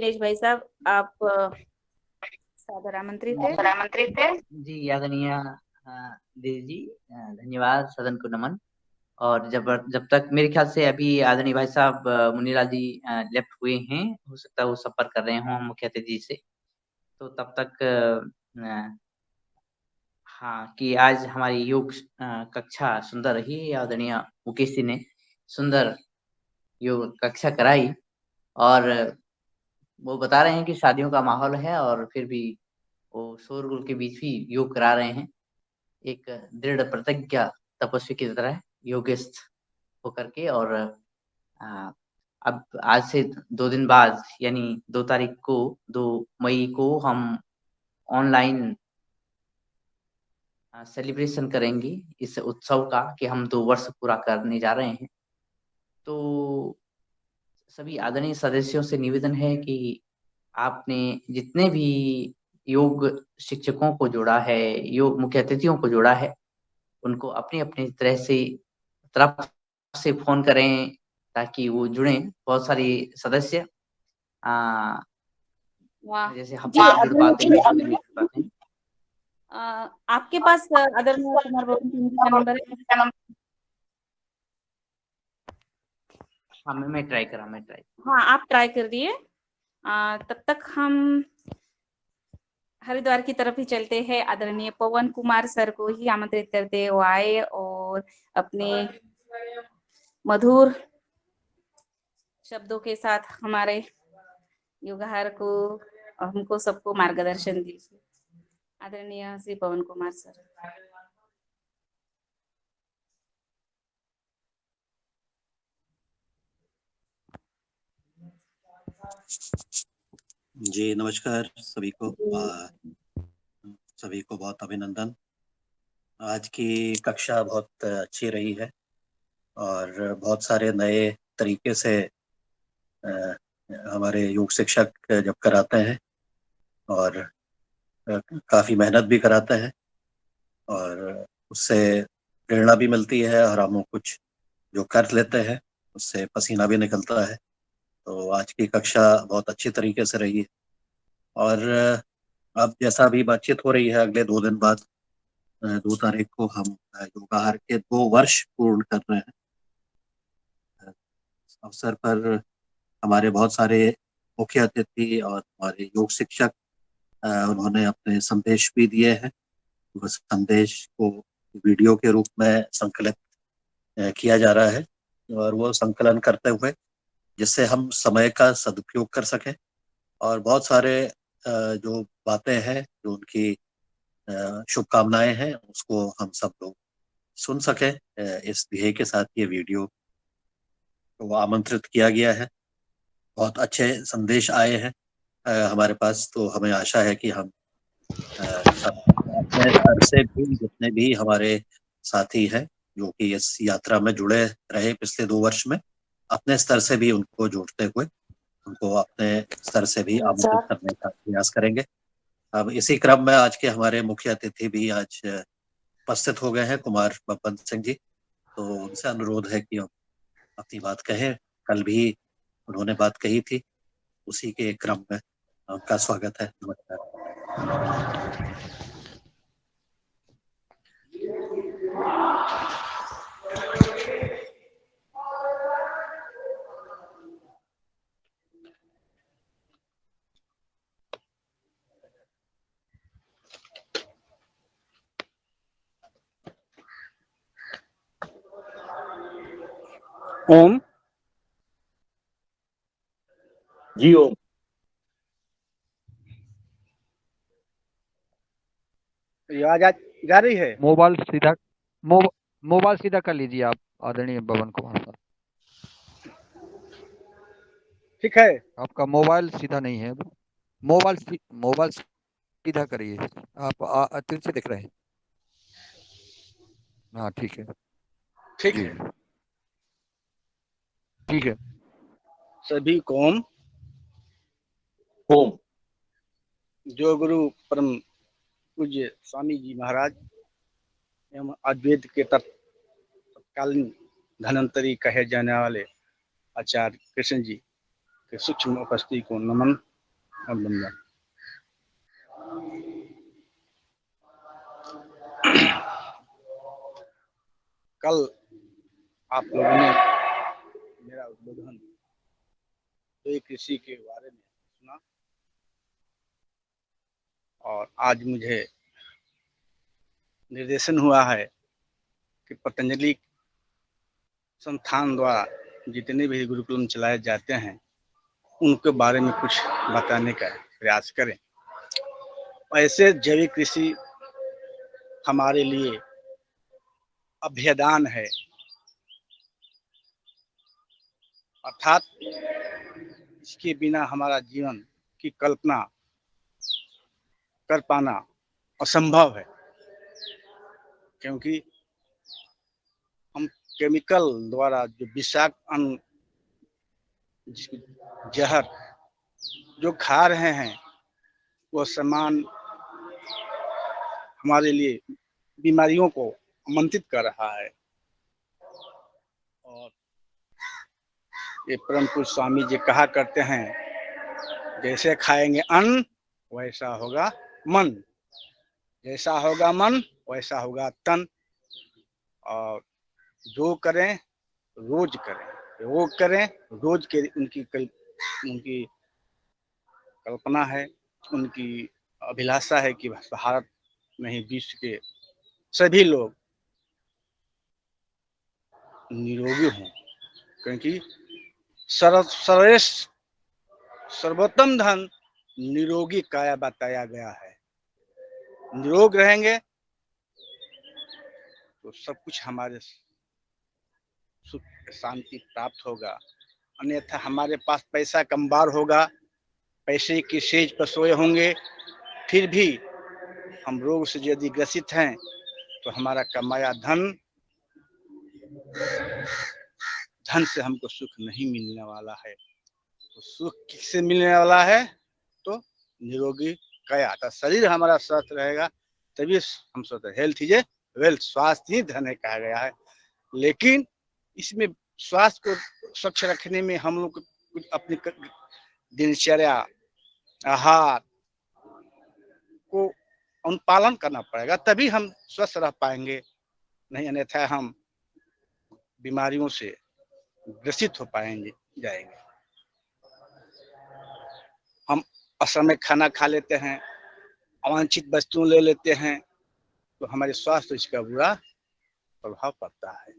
नीलेश भाई साहब, आप सादर आमंत्रित है। जी आदरणीय दीदी जी, धन्यवाद। सदन को नमन। और जब जब तक मेरे ख्याल से अभी आदरणीय भाई साहब मुनीलाल जी लेफ्ट हुए हैं, हो सकता है वो संपर्क कर रहे हों मुख्य अतिथि से, तो तब तक हाँ कि आज हमारी योग कक्षा सुंदर रही। आदरणीय मुकेश जी ने सुंदर योग कक्षा कराई, और वो बता रहे हैं कि शादियों का माहौल है और फिर भी वो शोरगुल के बीच भी योग करा रहे हैं, एक दृढ़ प्रतिज्ञा तपस्वी की तरह योगस्थ होकर के। और आ, अब आज से 2 दिन बाद यानी 2 तारीख को, 2 मई को हम ऑनलाइन सेलिब्रेशन करेंगे इस उत्सव का कि हम 2 वर्ष पूरा करने जा रहे हैं। तो सभी आदरणीय सदस्यों से निवेदन है कि आपने जितने भी योग शिक्षकों को जोड़ा है, योग मुख्य अतिथियों को जोड़ा है, उनको अपनी अपनी तरफ से फोन करें ताकि वो जुड़े। बहुत सारी सदस्य वाह जैसे हम जी, जुड़ पाते हैं, नहीं जुड़ पाते हैं। आपके पास आदरणीय कुमार भवन सिंह जी का नंबर है? हाँ, मैं ट्राई करा, मैं ट्राई। हाँ, आप ट्राई कर दिए। तब तक हम हरिद्वार की तरफ ही चलते हैं। आदरणीय पवन कुमार सर को ही आमंत्रित करते हैं, वो आए और अपने मधुर शब्दों के साथ हमारे युगहार को, हमको सबको मार्गदर्शन दीजिए। आदरणीय श्री पवन कुमार सर। जी नमस्कार सभी को। सभी को बहुत अभिनंदन। आज की कक्षा बहुत अच्छी रही है और बहुत सारे नए तरीके से हमारे योग शिक्षक जब कराते हैं और काफ़ी मेहनत भी कराते हैं और उससे प्रेरणा भी मिलती है और हम कुछ जो कर लेते हैं उससे पसीना भी निकलता है। तो आज की कक्षा बहुत अच्छी तरीके से रही है। और अब जैसा अभी बातचीत हो रही है, अगले 2 दिन बाद 2 तारीख को हम योगाहार के 2 वर्ष पूर्ण कर रहे हैं। इस अवसर पर हमारे बहुत सारे मुख्य अतिथि और हमारे योग शिक्षक उन्होंने अपने संदेश भी दिए हैं। उस संदेश को वीडियो के रूप में संकलित किया जा रहा है और वो संकलन करते हुए जिससे हम समय का सदुपयोग कर सकें और बहुत सारे जो बातें हैं, जो उनकी शुभकामनाएं हैं, उसको हम सब लोग सुन सके। इस ध्येय के साथ ये वीडियो को आमंत्रित किया गया है। बहुत अच्छे संदेश आए हैं हमारे पास। तो हमें आशा है कि हम सब अपने स्तर से भी, जितने भी हमारे साथी हैं जो कि इस यात्रा में जुड़े रहे पिछले 2 वर्ष में, अपने स्तर से भी उनको जोड़ते हुए उनको अपने स्तर से भी आमंत्रित करने का प्रयास करेंगे। अब इसी क्रम में आज के हमारे मुख्य अतिथि भी आज उपस्थित हो गए हैं, कुमार बब्बन सिंह जी। तो उनसे अनुरोध है कि अपनी बात कहें। कल भी उन्होंने बात कही थी, उसी के क्रम में उनका स्वागत है। नमस्कार। ओम जी, ओम। आवाज जा रही है? मोबाइल सीधा कर लीजिए आप, आदरणीय पवन कुमार साहब। ठीक है। आपका मोबाइल सीधा नहीं है। मोबाइल सीधा करिए। आप तिरछे दिख रहे हैं। हाँ ठीक है, ठीक जी है। ठीक है। सभी को ओम। ओम। जो गुरु परम पूज्य स्वामी जी महाराज एवं अद्वैत के तत्कालीन धन्वंतरी कहे जाने वाले आचार्य कृष्ण जी के सूक्ष्म उपस्थिति को नमन। वंदन। कल आप लोगों ने मेरा उद्बोधन जैविक कृषि के बारे में सुना और आज मुझे निर्देशन हुआ है कि पतंजलि संस्थान द्वारा जितने भी गुरुकुलम चलाए जाते हैं उनके बारे में कुछ बताने का प्रयास करें। ऐसे जैविक कृषि हमारे लिए अभ्यदान है, अर्थात इसके बिना हमारा जीवन की कल्पना कर पाना असंभव है, क्योंकि हम केमिकल द्वारा जो विषाक्त अन्न जहर जो खा रहे हैं वो सामान हमारे लिए बीमारियों को आमंत्रित कर रहा है। और ये परम पूज्य स्वामी जी कहा करते हैं, जैसे खाएंगे अन्न वैसा होगा मन, जैसा होगा मन वैसा होगा तन। और जो करें रोज करें, रोज करें रोज के उनकी कल्पना है, उनकी अभिलाषा है कि भारत में ही विश्व के सभी लोग निरोगी हों, क्योंकि सर्वश्रेष्ठ सर्वोत्तम धन निरोगी काया बताया गया है। निरोग रहेंगे तो सब कुछ हमारे सुख शांति प्राप्त होगा, अन्यथा हमारे पास पैसा कम-बार होगा, पैसे की सेज पर सोए होंगे, फिर भी हम रोग से यदि ग्रसित हैं तो हमारा कमाया धन से हमको सुख नहीं मिलने वाला है। तो सुख किससे मिलने वाला है? तो निरोगी काया, तो शरीर हमारा स्वस्थ रहेगा तभी हम स्वस्थ। हेल्थ इज ए वेल्थ, स्वास्थ्य ही धन है कहा गया है। लेकिन इसमें स्वास्थ्य को स्वच्छ रखने में हम लोग कुछ अपनी दिनचर्या आहार को अनुपालन करना पड़ेगा, तभी हम स्वस्थ रह पाएंगे, नहीं अन्यथा हम बीमारियों से ग्रसित हो पाएंगे जाएंगे। हम असमय खाना खा लेते हैं, अवांछित वस्तुएं ले लेते हैं, तो हमारे स्वास्थ्य इसका बुरा प्रभाव पड़ता है।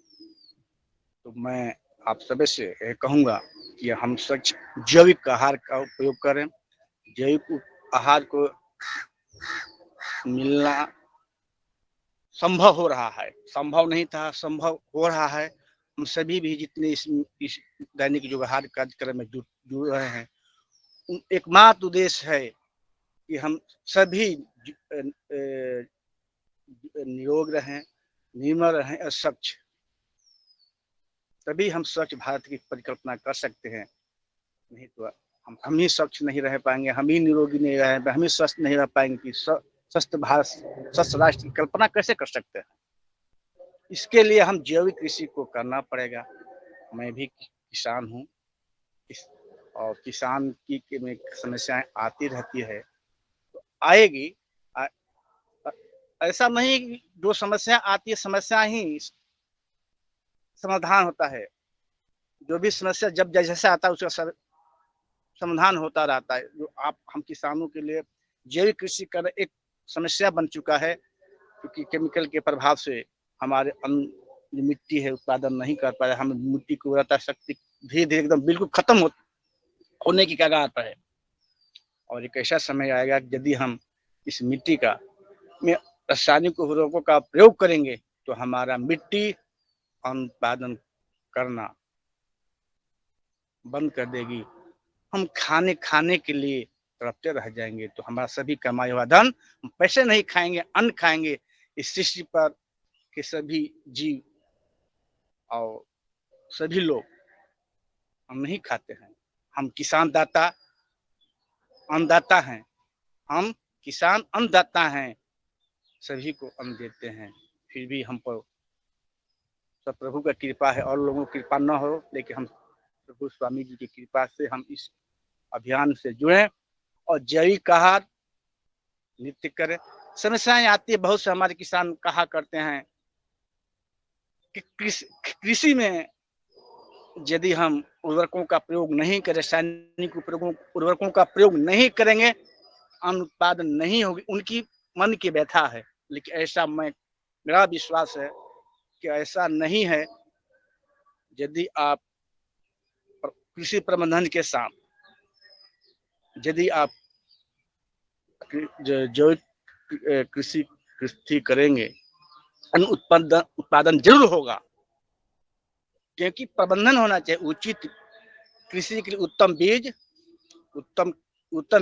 तो मैं आप सभी से यह कहूंगा कि हम स्वच्छ जैविक आहार का उपयोग करें। जैविक आहार को मिलना संभव हो रहा है, संभव नहीं था, संभव हो रहा है। हम सभी भी जितने इस दैनिक जो आहार कार्यक्रम में जुड़ रहे हैं, एकमात्र उद्देश्य है कि हम सभी निरोग रहें, निर्मल रहें और स्वच्छ, तभी हम स्वच्छ भारत की परिकल्पना कर सकते हैं। नहीं तो हम ही स्वच्छ नहीं रह पाएंगे, हम ही निरोगी नहीं रह पाएंगे, हम ही स्वस्थ नहीं रह पाएंगे कि स्वस्थ भारत स्वस्थ राष्ट्र की कल्पना कैसे कर सकते हैं। इसके लिए हम जैविक कृषि को करना पड़ेगा। मैं भी किसान हूँ और किसान की में समस्याएं आती रहती है, तो आएगी। ऐसा नहीं जो समस्या आती है समस्या ही समाधान होता है। जो भी समस्या जब जैसा आता है उसका समाधान होता रहता है। जो हम किसानों के लिए जैविक कृषि करना एक समस्या बन चुका है, क्योंकि केमिकल के प्रभाव से हमारे अन्न जो मिट्टी है उत्पादन नहीं कर पा रहे, हम मिट्टी की उर्वरता शक्ति धीरे धीरे एकदम बिल्कुल खत्म होने की कगार पर है। और एक ऐसा समय आएगा यदि हम इस मिट्टी का में रासायनिक उर्वरकों का प्रयोग करेंगे तो हमारा मिट्टी अन्न उत्पादन करना बंद कर देगी। हम खाने के लिए तड़पते रह जाएंगे, तो हमारा सभी कमाया हुआ धन, हम पैसे नहीं खाएंगे, अन्न खाएंगे। इस सृष्टि पर के सभी जीव और सभी लोग हम नहीं खाते हैं। हम किसान दाता अन्नदाता हैं, हम किसान अन्नदाता हैं, सभी को अन्न देते हैं। फिर भी हम पर सब प्रभु का कृपा है और लोगों की कृपा न हो, लेकिन हम प्रभु स्वामी जी की कृपा से हम इस अभियान से जुड़े और जैविक आहार नित्य करें। समस्याएं आती है, बहुत से हमारे किसान कहा करते हैं कि कृषि में यदि हम उर्वरकों का प्रयोग नहीं करें, रासायनिक उर्वरकों का प्रयोग नहीं करेंगे, अन्न उत्पादन नहीं होगी। उनकी मन की व्यथा है, लेकिन ऐसा मेरा विश्वास है कि ऐसा नहीं है। यदि आप कृषि प्रबंधन के साथ यदि आप जैविक कृषि करेंगे, अन्न उत्पादन जरूर होगा, क्योंकि प्रबंधन होना चाहिए। उचित कृषि के लिए उत्तम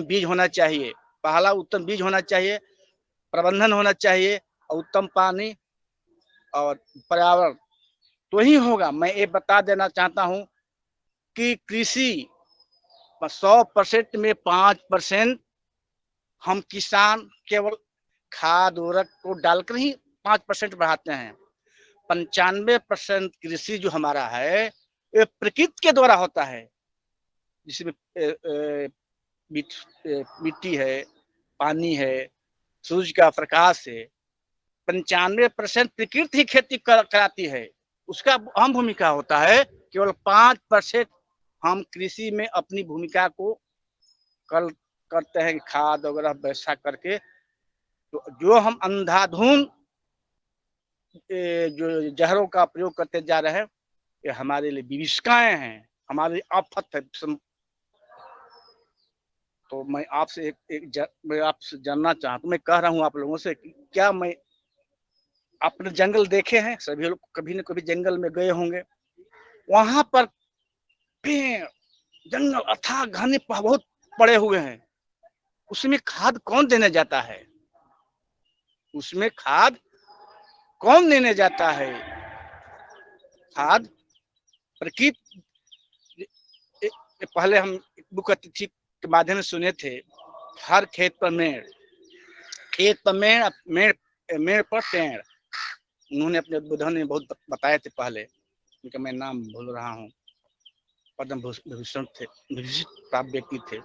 बीज होना चाहिए। पहला उत्तम बीज होना चाहिए, प्रबंधन होना चाहिए, और उत्तम पानी और पर्यावरण, तो ही होगा। मैं ये बता देना चाहता हूं कि कृषि 100% में 5% हम किसान केवल खाद उर्वरक को डालकर ही 5% बढ़ाते हैं। 95% कृषि जो हमारा है ये प्रकृति के द्वारा होता है, जिसमें मिट्टी है, पानी है, सूरज का प्रकाश है। 95% प्रकृति ही खेती कराती है, उसका अहम भूमिका होता है। केवल 5% हम कृषि में अपनी भूमिका को करते हैं, खाद वगैरह वैसा करके। तो जो हम अंधाधुंध जो जहरों का प्रयोग करते जा रहे हैं, ये हमारे लिए विभीषिकाएं हैं, हमारी आफत है। तो मैं आपसे मैं आपसे जानना चाहता हूँ, मैं कह रहा हूँ आप लोगों से कि क्या मैं अपने जंगल देखे हैं, सभी लोग कभी न कभी जंगल में गए होंगे। वहां पर पेड़ जंगल अथाह घने बहुत पड़े हुए हैं, उसमें खाद कौन देने जाता है? उसमें खाद कौन देने जाता है? खाद प्रकृति। पहले हम मुख्य अतिथि के माध्यम से सुने थे, हर खेत पर मेड़, खेत पर मेड़ पर पेड़। उन्होंने अपने उद्बोधन में बहुत बताए थे पहले, उनका मैं नाम भूल रहा हूँ, पद्म विभूषण थे, प्राप्त व्यक्ति थे।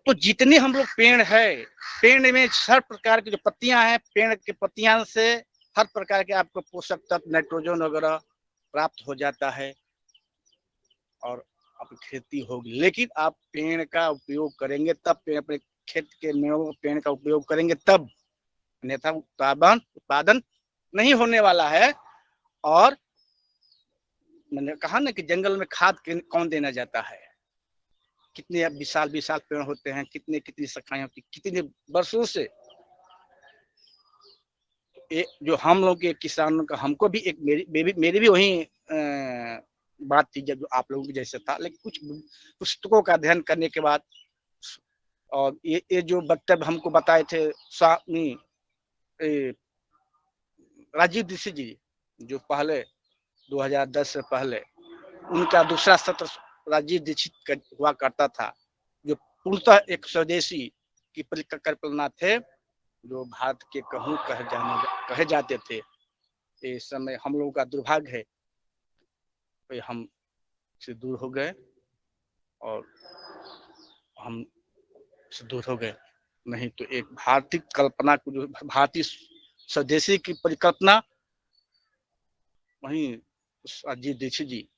तो जितने हम लोग पेड़ है, पेड़ में हर प्रकार की जो पत्तियां हैं, पेड़ की पत्तियां से हर प्रकार के आपको पोषक तत्व, नाइट्रोजन वगैरह प्राप्त हो जाता है और आपकी खेती होगी। लेकिन आप पेड़ का उपयोग करेंगे तब, पेड़ अपने खेत के मेड़ों पेड़ का उपयोग करेंगे तब, अन्यथा उत्पादन नहीं होने वाला है। और मैंने कहा ना कि जंगल में खाद कौन देना जाता है? कितने विशाल विशाल पेड़ होते हैं, कितनी शाखाएं होती, कितने वर्षों से। जो हम लोग के किसानों का, हमको भी एक मेरी भी वही बात थी जब आप लोगों की जैसे था। लेकिन कुछ पुस्तकों का अध्ययन करने के बाद, और ये जो वक्तव्य हमको बताए थे स्वामी राजीव दीक्षित जी, जो पहले 2010 से पहले उनका दूसरा सत्र राजीव दीक्षित हुआ करता था, जो पूर्णतः एक स्वदेशी की परिकल्पना थे, जो भारत के कहूँ कहे जाते थे। इस समय हम लोगों का दुर्भाग्य है कि हम से दूर हो गए, और हम से दूर हो गए। नहीं तो एक भारतीय कल्पना को, जो भारतीय स्वदेशी की परिकल्पना, वहीं अजीत दीक्षित जी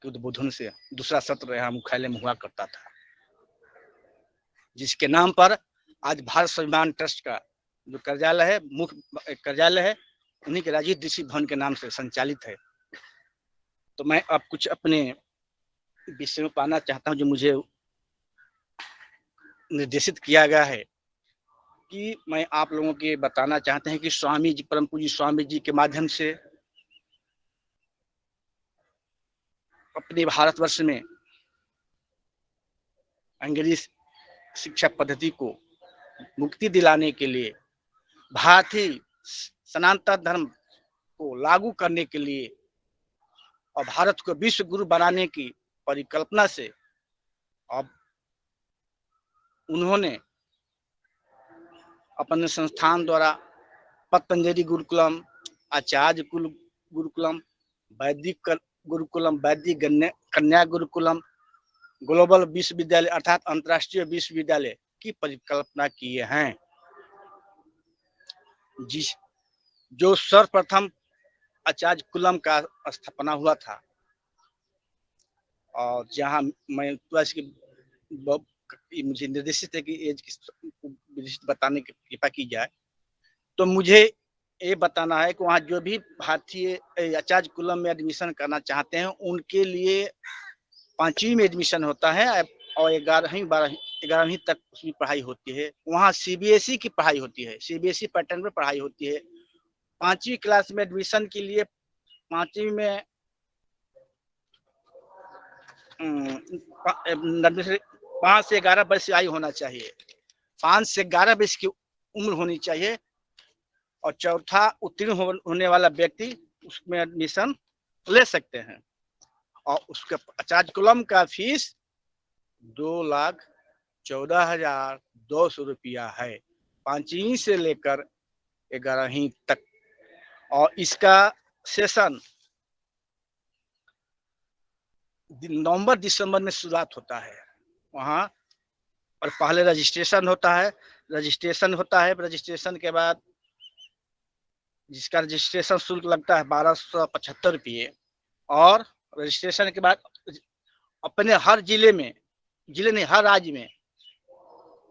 के उद्बोधन से दूसरा सत्र यहाँ मुख्यालय में हुआ करता था, जिसके नाम पर आज भारत स्वाभिमान ट्रस्ट का जो कार्यालय है, मुख्य कार्यालय है, उन्हीं के राजीव दीक्षित भवन के नाम से संचालित है। तो मैं अब कुछ अपने विषय में पाना चाहता हूँ, जो मुझे निर्देशित किया गया है कि मैं आप लोगों के बताना चाहते हैं कि स्वामी जी, परम पूज्य स्वामी जी के माध्यम से अपने भारतवर्ष में अंग्रेजी शिक्षा पद्धति को मुक्ति दिलाने के लिए, भारतीय सनातन धर्म को लागू करने के लिए और भारत को विश्व गुरु बनाने की परिकल्पना से अब उन्होंने अपने संस्थान द्वारा पतंजलि गुरुकुलम, आचार्य गुरुकुलम, वैदिक गुरुकुलम, वैदिक कन्या गुरुकुलम, ग्लोबल विश्वविद्यालय अर्थात अंतर्राष्ट्रीय विश्वविद्यालय की परिकल्पना किए हैं, जो सर्वप्रथम आचार्य कुलम का स्थापना हुआ था, और जहां मैं मुझे निर्देशित है कि एज की बताने की कृपा की जाए, तो मुझे ये बताना है कि वहाँ जो भी भारतीय आचार्य कुलम में एडमिशन करना चाहते हैं उनके लिए 5वीं में एडमिशन होता है और 11वीं तक उसकी पढ़ाई होती है। वहाँ सीबीएसई की पढ़ाई होती है, सीबीएसई पैटर्न में पढ़ाई होती है। 5वीं क्लास में एडमिशन के लिए 5वीं में 5 से 11 वर्ष की आयु होना चाहिए, 5 से 11 वर्ष की उम्र होनी चाहिए, और चौथा उत्तीर्ण होने वाला व्यक्ति उसमें एडमिशन ले सकते हैं। और उसका आचार्य कुलम का फीस 2,14,200 रुपया है, 5वीं से लेकर 11वीं तक। और इसका सेशन नवंबर दिसंबर में शुरुआत होता है वहाँ, और पहले रजिस्ट्रेशन होता है। रजिस्ट्रेशन के बाद जिसका रजिस्ट्रेशन शुल्क लगता है 1275 रुपये, और रजिस्ट्रेशन के बाद अपने हर जिले नहीं हर राज्य में,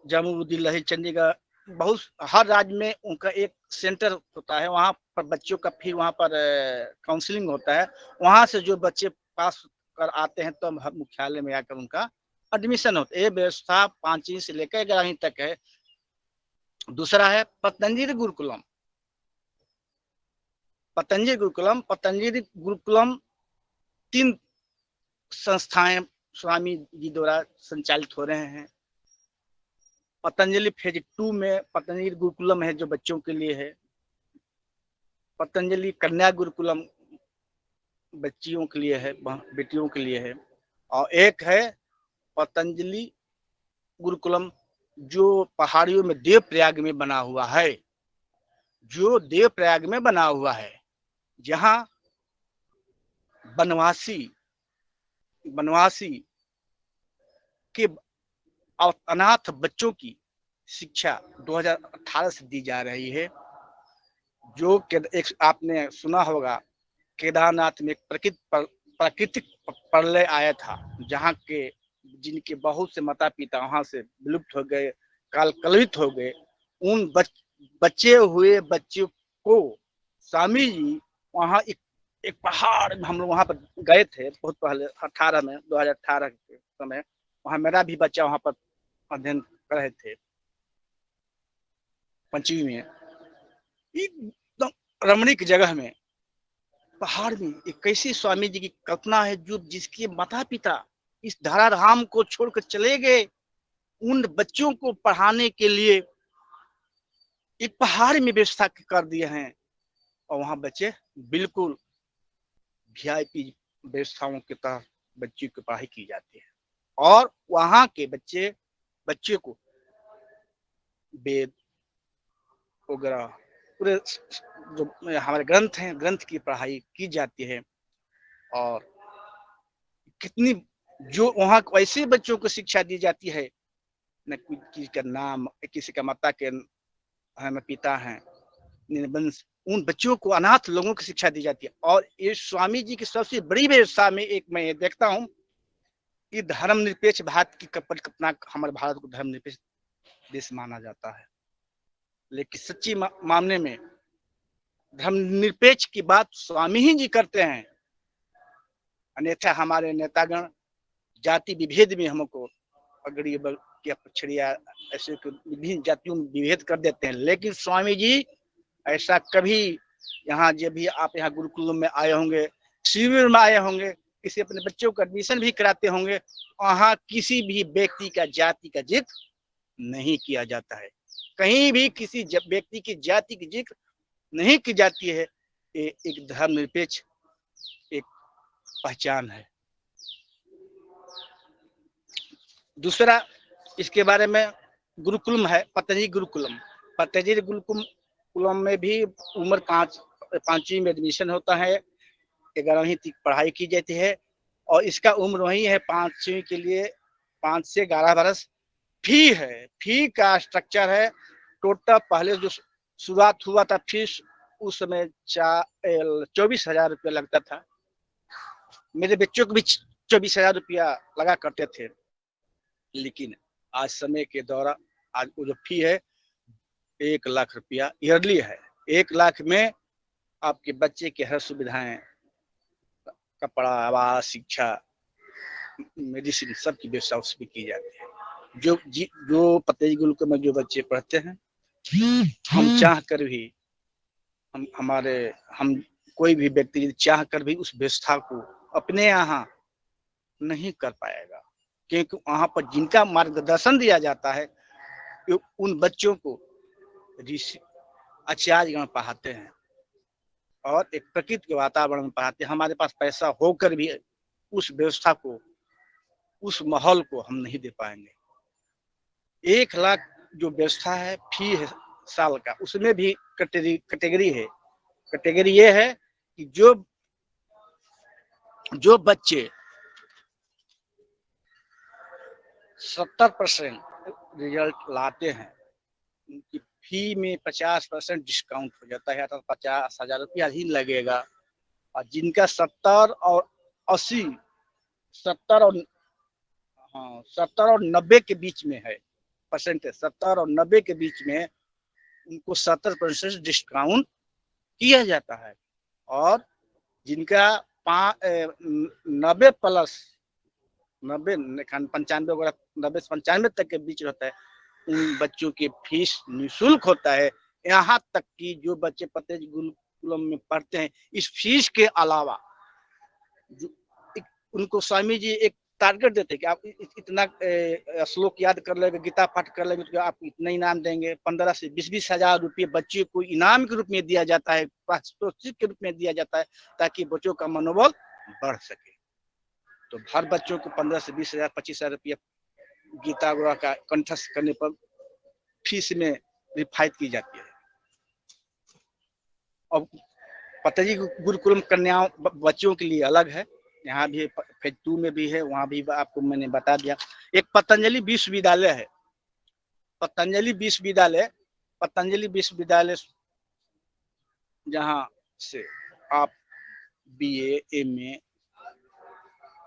जम्मू दिल्ली चंडीगढ़ बहुत हर राज्य में उनका एक सेंटर होता है, वहाँ पर बच्चों का फिर वहाँ पर काउंसलिंग होता है। वहाँ से जो बच्चे पास कर आते हैं तो मुख्यालय में आकर उनका एडमिशन होता है। ये व्यवस्था 5वीं से लेकर 11वीं तक है। दूसरा है पतंजलि गुरुकुलम। पतंजलि गुरुकुलम 3 संस्थाएं स्वामी जी द्वारा संचालित हो रहे हैं। पतंजलि फेज 2 में पतंजलि गुरुकुलम है जो बच्चों के लिए है। पतंजलि कन्या गुरुकुलम बच्चियों के लिए है, बेटियों के लिए है। और एक है पतंजलि गुरुकुलम जो पहाड़ियों में देवप्रयाग में बना हुआ है, जहां बनवासी के अनाथ बच्चों की शिक्षा 2018 से दी जा रही है। जो एक आपने सुना होगा केदारनाथ में प्राकृतिक प्रलय आया था, जहाँ के जिनके बहुत से माता पिता वहां से विलुप्त हो गए, कलवित हो गए, उन बचे हुए बच्चों को स्वामी जी वहाँ एक पहाड़ में हम लोग वहाँ पर गए थे बहुत पहले 2018 के समय। वहाँ मेरा भी बच्चा वहाँ पर अध्ययन कर रहे थे 5वीं में। एकदम रमणीक जगह में पहाड़ में एक कैसी स्वामी जी की कल्पना है, जो जिसके माता पिता इस धराधाम को छोड़कर चले गए, उन बच्चों को पढ़ाने के लिए एक पहाड़ में व्यवस्था कर दिए हैं। और वहां बच्चे बिल्कुल वीआईपी व्यवस्थाओं के तहत बच्चे की पढ़ाई की जाती है। और वहां के बच्चे को वेद वगैरह पूरे जो हमारे ग्रंथ की पढ़ाई की जाती है। और कितनी जो वहाँ ऐसे बच्चों को शिक्षा दी जाती है, न किसी का नाम, किसी का माता के हमें पिता हैं, उन बच्चों को अनाथ लोगों की शिक्षा दी जाती है। और ये स्वामी जी की सबसे बड़ी व्यवस्था में एक मैं देखता हूँ कि धर्मनिरपेक्ष भारत की परिकल्पना, हमारे भारत को धर्मनिरपेक्ष देश माना जाता है, लेकिन सच्ची मामले में धर्मनिरपेक्ष की बात स्वामी ही जी करते हैं। अन्यथा हमारे नेतागण जाति विभेद में हमको अगड़ी या पछड़िया ऐसे विभिन्न जातियों में विभेद कर देते हैं। लेकिन स्वामी जी ऐसा कभी, यहाँ जब भी आप यहाँ गुरुकुलम में आए होंगे, शिविर में आए होंगे, किसी अपने बच्चों को एडमिशन भी कराते होंगे, वहाँ किसी भी व्यक्ति का जाति का जिक्र नहीं किया जाता है। कहीं भी किसी व्यक्ति की जाति की जिक्र नहीं की जाती है। ये एक धर्मनिरपेक्ष एक पहचान है। दूसरा इसके बारे में गुरुकुलम है पतंजलि गुरुकुलम में भी उम्र 5वीं में एडमिशन होता है, 11वीं तक पढ़ाई की जाती है। और इसका उम्र वही है 5वीं के लिए 5 से 11 बरस फी है। फी का स्ट्रक्चर है टोटल। पहले जो शुरुआत हुआ था फीस, उस समय 24,000 रुपया लगता था। मेरे बच्चों को भी 24,000 रुपया लगा करते थे। लेकिन आज समय के दौरान आज वो जो फी है 1,00,000 रुपया ईयरली है। 1,00,000 में आपके बच्चे की हर सुविधाएं, कपड़ा, आवास, शिक्षा, मेडिसिन, सबकी व्यवस्था उसमें की जाती है। जो पतंजलि गुरुकुल में जो बच्चे पढ़ते हैं, हम चाह कर भी हम कोई भी व्यक्ति चाह कर भी उस व्यवस्था को अपने यहाँ नहीं कर पाएगा, क्योंकि वहां पर जिनका मार्गदर्शन दिया जाता है उन बच्चों को ऋषि आचार्यगण पढ़ाते हैं और एक प्रकृति के वातावरण में पढ़ाते हैं। हमारे पास पैसा होकर भी उस व्यवस्था को, उस माहौल को हम नहीं दे पाएंगे। 1,00,000 जो व्यवस्था है, फी है साल का, उसमें भी कैटेगरी है। कैटेगरी ये है कि जो बच्चे 70% रिजल्ट लाते हैं, उनकी फी में 50% डिस्काउंट हो जाता है, अर्थात 50,000 रुपया ही लगेगा। और जिनका 70 और 80, 70 और 90 के बीच में है परसेंटेज, 70 और 90 के बीच में उनको 70% डिस्काउंट किया जाता है। और जिनका 90 प्लस 90 95 वगैरह 90 से 95 तक के बीच रहता है, उन बच्चों की फीस निःशुल्क होता है। यहाँ तक कि जो बच्चे पतंजलि गुरुकुलम में पढ़ते हैं, इस फीस के अलावा उनको स्वामी जी एक टारगेट देते हैं कि आप इतना श्लोक याद कर लेंगे, गीता पाठ कर लेंगे तो आपको इतना इनाम देंगे। 15 से 20 हजार रुपये बच्चे को इनाम के रूप में दिया जाता है, प्रोत्साहन के रूप में दिया जाता है, ताकि बच्चों का मनोबल बढ़ सके। तो हर बच्चों को 15 से 20,000 25,000 रुपया गीता गुरु का कंठस्थ करने पर फीस में रिफायत की जाती है। और पतंजलि गुरुकुलम कन्या बच्चों के लिए अलग है, यहाँ भी फेज 2 में भी है, वहां भी आपको मैंने बता दिया। एक पतंजलि विश्वविद्यालय है, पतंजलि विश्वविद्यालय जहाँ से आप BA MA,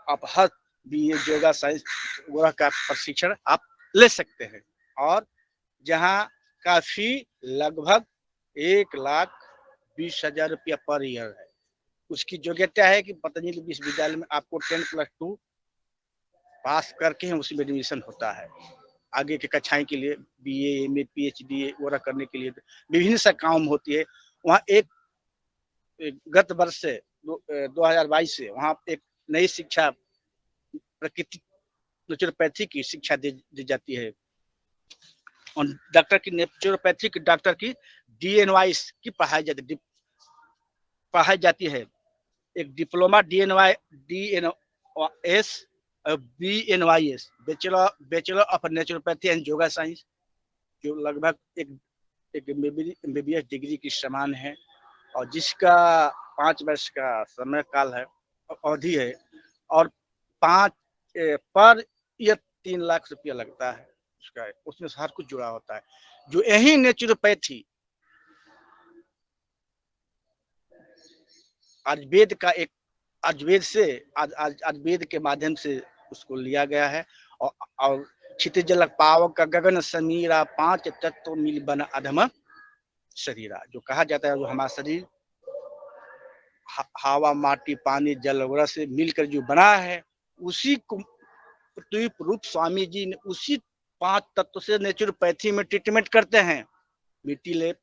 आप हर BA योगा साइंस वगैरह का प्रशिक्षण आप ले सकते हैं। और जहाँ का फी लगभग 1,20,000 रुपया पर ईयर है। उसकी योग्यता है कि पतंजलि विश्वविद्यालय में आपको 10+2 पास करके ही उसमें एडमिशन होता है। आगे की कक्षाएं के लिए BA MA PhD वगैरह करने के लिए विभिन्न शाखाओं होती है। वहाँ एक गत वर्ष से 2022 से वहाँ एक नई शिक्षा प्रकृति नेचुरोपैथी की शिक्षा दी जाती है। और डॉक्टर की नेचुरोपैथी की डॉक्टर की DNYS की पढ़ाई जाती है। एक diploma DNYS BNYS bachelor of naturopathy and yoga science, जो लगभग एक MBBS डिग्री के समान है, और जिसका 5 वर्ष का समय काल है, अवधि है, और 5 पर ईयर 3,00,000 रुपया लगता है उसका। उसमें हर कुछ जुड़ा होता है। जो यही नेचुरोपैथी आयुर्वेद का एक आयुर्वेद के माध्यम से उसको लिया गया है। और क्षितिज जल पावक गगन समीरा 5 तत्व मिल बन अधम शरीरा, जो कहा जाता है जो हमारा शरीर हवा, माटी, पानी, जल वगैरह से मिलकर जो बना है, उसी को रूप स्वामी जी ने उसी 5 तत्व से नेचुरोपैथी में ट्रीटमेंट करते हैं। मिट्टी लेप,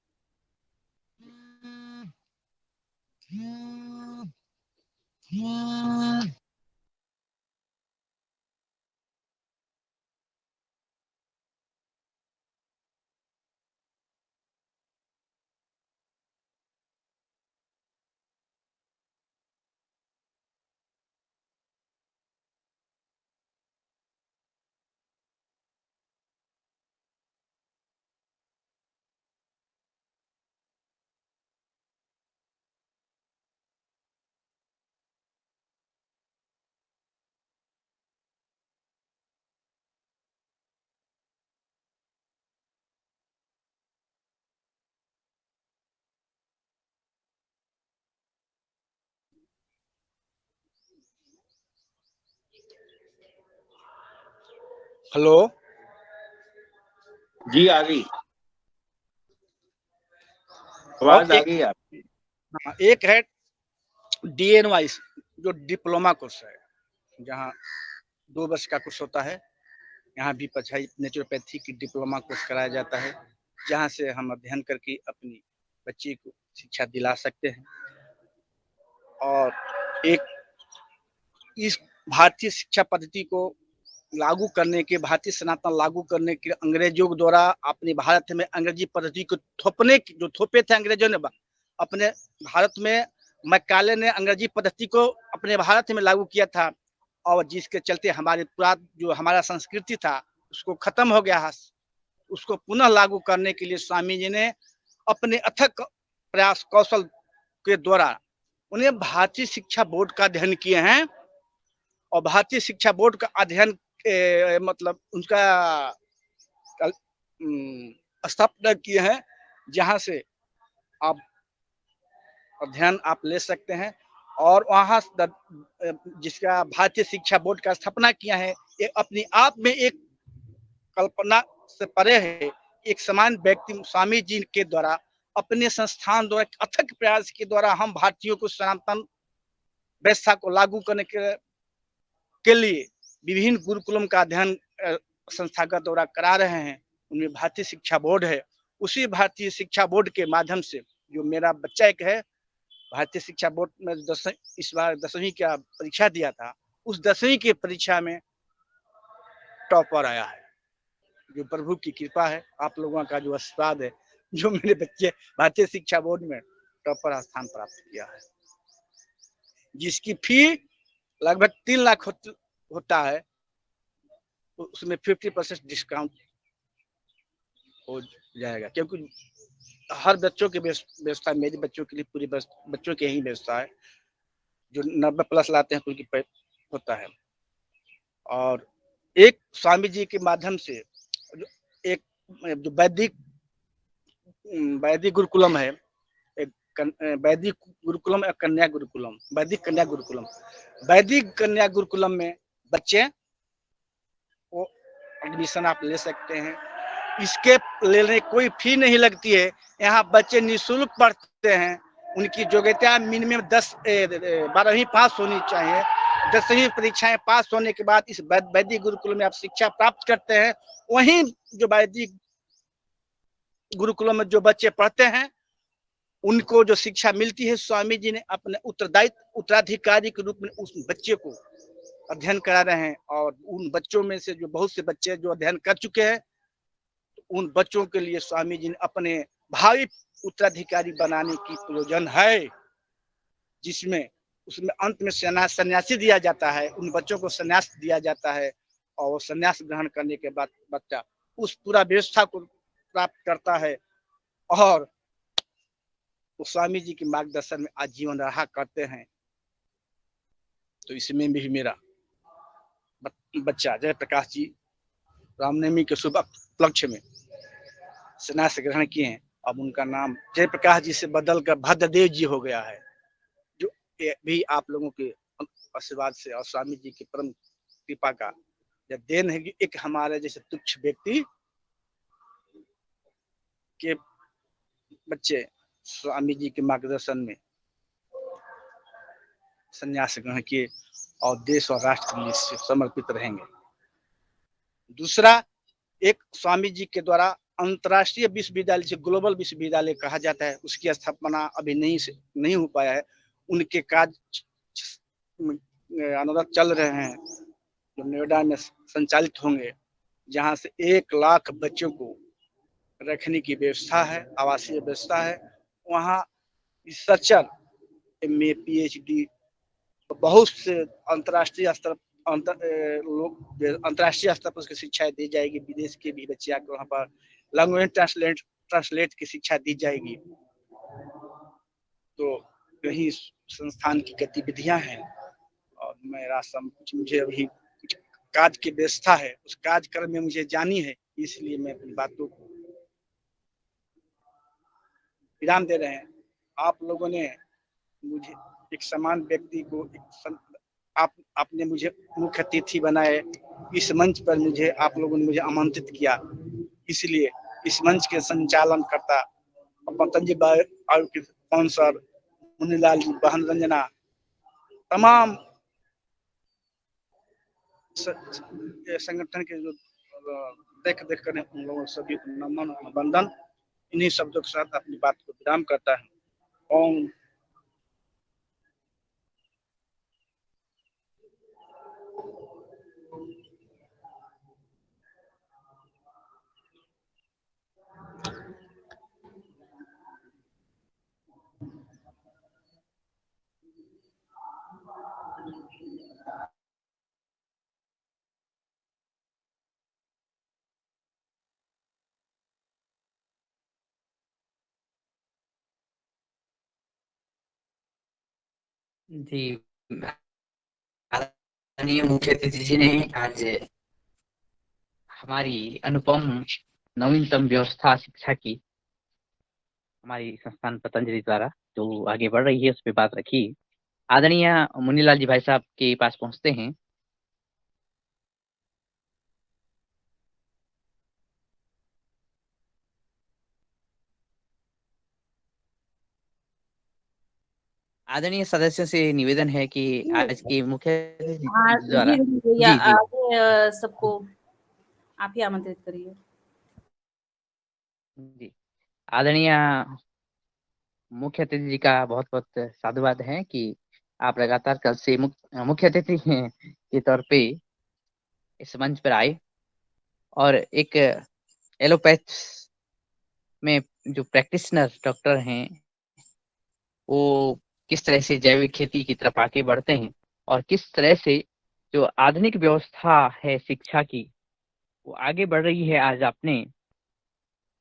हेलो जी आ गई, और आवाज आ एक, गई आपकी। हाँ, एक है DNY जो डिप्लोमा कोर्स है, जहाँ 2 वर्ष का कोर्स होता है। यहाँ भी पढ़ाई नेचुरोपैथी की डिप्लोमा कोर्स कराया जाता है, जहाँ से हम अध्ययन करके अपनी बच्ची को शिक्षा दिला सकते हैं। और एक इस भारतीय शिक्षा पद्धति को लागू करने के, भारतीय सनातन लागू करने के अंग्रेजों द्वारा अपने भारत में अंग्रेजी पद्धति को थोपने की, जो थोपे थे अंग्रेजों ने अपने भारत में, मैकाले ने अंग्रेजी पद्धति को अपने भारत में लागू किया था, और जिसके चलते हमारे पूरा जो हमारा संस्कृति था उसको खत्म हो गया है। उसको पुनः लागू करने के लिए स्वामी जी ने अपने अथक प्रयास कौशल के द्वारा उन्हें भारतीय शिक्षा बोर्ड का अध्ययन किए हैं। और भारतीय शिक्षा बोर्ड का अध्ययन मतलब उनका स्थापना किए हैं, जहां से आप अध्ययन आप ले सकते हैं। और वहाँ जिसका भारतीय शिक्षा बोर्ड का स्थापना किया है, ये अपने आप में एक कल्पना से परे है। एक समान व्यक्ति स्वामी जी के द्वारा अपने संस्थान द्वारा अथक प्रयास के द्वारा हम भारतीयों को सनातन व्यवस्था को लागू करने के लिए विभिन्न गुरुकुलम का अध्ययन संस्थागत द्वारा करा रहे हैं। उनमें भारतीय शिक्षा बोर्ड है। उसी भारतीय शिक्षा बोर्ड के माध्यम से जो मेरा बच्चा एक है, भारतीय शिक्षा बोर्ड में इस बार 10वीं का परीक्षा दिया था, उस 10वीं की परीक्षा में टॉपर आया है। जो प्रभु की कृपा है, आप लोगों का जो आशीर्वाद है, जो मेरे बच्चे भारतीय शिक्षा बोर्ड में टॉपर स्थान प्राप्त किया है, जिसकी फी लगभग 3 लाख होता है, उसमें 50% डिस्काउंट हो जाएगा, क्योंकि हर बच्चों की व्यवस्था, मेरे बच्चों के लिए पूरी बच्चों की ही व्यवस्था है। जो 90+ लाते हैं तो उनकी होता है। और एक स्वामी जी के माध्यम से एक जो वैदिक गुरुकुलम है, वैदिक गुरुकुलम या कन्या गुरुकुलम, वैदिक कन्या गुरुकुलम, वैदिक कन्या गुरुकुलम में बच्चे वो एडमिशन आप ले सकते हैं। इसके लेने कोई फी नहीं लगती है। यहाँ बच्चे निःशुल्क पढ़ते हैं। उनकी योग्यता मिनिमम 12वीं पास होनी चाहिए। 10वीं परीक्षाएं पास होने के बाद इस वैदिक गुरुकुल में आप शिक्षा प्राप्त करते हैं। वहीं जो वैदिक गुरुकुल में जो बच्चे पढ़ते हैं, उनको जो शिक्षा मिलती है, स्वामी जी ने अपने उत्तराधिकारी के रूप में उस बच्चे को अध्ययन करा रहे हैं। और उन बच्चों में से जो बहुत से बच्चे जो अध्ययन कर चुके हैं, उन बच्चों के लिए स्वामी जी ने अपने भावी उत्तराधिकारी बनाने की प्रयोजन है, जिसमें उसमें अंत में सन्यासी दिया जाता है। उन बच्चों को सन्यास दिया जाता है, और वो सन्यास ग्रहण करने के बाद बच्चा उस पूरा व्यवस्था को प्राप्त करता है, और वो स्वामी जी के मार्गदर्शन में आजीवन रहा करते हैं। तो इसमें भी मेरा बच्चा जयप्रकाश जी रामनवमी के शुभ उपलक्ष्य में सन्यास ग्रहण किए हैं। अब उनका नाम जयप्रकाश जी से बदलकर भद्रदेव जी हो गया है, जो भी आप लोगों के आशीर्वाद से और स्वामी जी की परम कृपा का यह देन है कि एक हमारे जैसे तुच्छ व्यक्ति के बच्चे स्वामी जी के मार्गदर्शन में संन्यास ग्रहण किए और देश और राष्ट्र के लिए समर्पित रहेंगे। दूसरा, एक स्वामी जी के द्वारा अंतर्राष्ट्रीय विश्वविद्यालय, से ग्लोबल विश्वविद्यालय कहा जाता है, उसकी स्थापना अभी नहीं हो पाया है। उनके कार्य अनुरत चल रहे हैं, जो नोएडा में संचालित होंगे, जहां से 1 लाख बच्चों को रखने की व्यवस्था है, आवासीय व्यवस्था है। वहाँ रिसर्चर, MA PhD बहुत से अंतर्राष्ट्रीय स्तर लोग अंतर्राष्ट्रीय स्तर पर उसकी शिक्षा दी जाएगी। विदेश के भी बच्चे आकर वहाँ पर लैंग्वेज ट्रांसलेट की शिक्षा दी जाएगी। तो यही संस्थान की गतिविधियां हैं, और मेरा मुझे अभी कुछ कार्य की व्यवस्था है, उस कार्यक्रम में मुझे जानी है, इसलिए मैं अपनी बातों को विराम दे रहे हैं। आप लोगों ने मुझे एक समान व्यक्ति को आपने मुझे मुख्य अतिथि बनाए, इस मंच पर मुझे आप लोगों ने मुझे आमंत्रित किया, इसलिए इस मंच के संचालन करता पतंजलि बायो के स्पॉन्सर मुन्नीलाल जी, बहन रंजना, तमाम संगठन के जो देख कर उन लोगों सभी को नमन वंदन। इन्हीं शब्दों के साथ अपनी बात को विराम करता है। ओम। जी, आदरणीय मुख्य अतिथि जी ने आज हमारी अनुपम नवीनतम व्यवस्था शिक्षा की हमारी संस्थान पतंजलि द्वारा जो आगे बढ़ रही है उस पर बात रखी। आदरणीय मुन्नीलाल जी भाई साहब के पास पहुंचते हैं। आदरणीय सदस्यों से निवेदन है कि आज की मुख्य अतिथि द्वारा जी भैया, जी जी आगे सबको आप ही आमंत्रित करिए। जी, आदरणीय मुख्य अतिथि जी का बहुत बहुत साधुवाद है कि आप लगातार कल से मुख्य अतिथि के तौर पे इस मंच पर आए और एक एलोपैथ में जो प्रैक्टिशनर डॉक्टर हैं वो किस तरह से जैविक खेती की तरफ आगे बढ़ते हैं और किस तरह से जो आधुनिक व्यवस्था है शिक्षा की वो आगे बढ़ रही है। आज आपने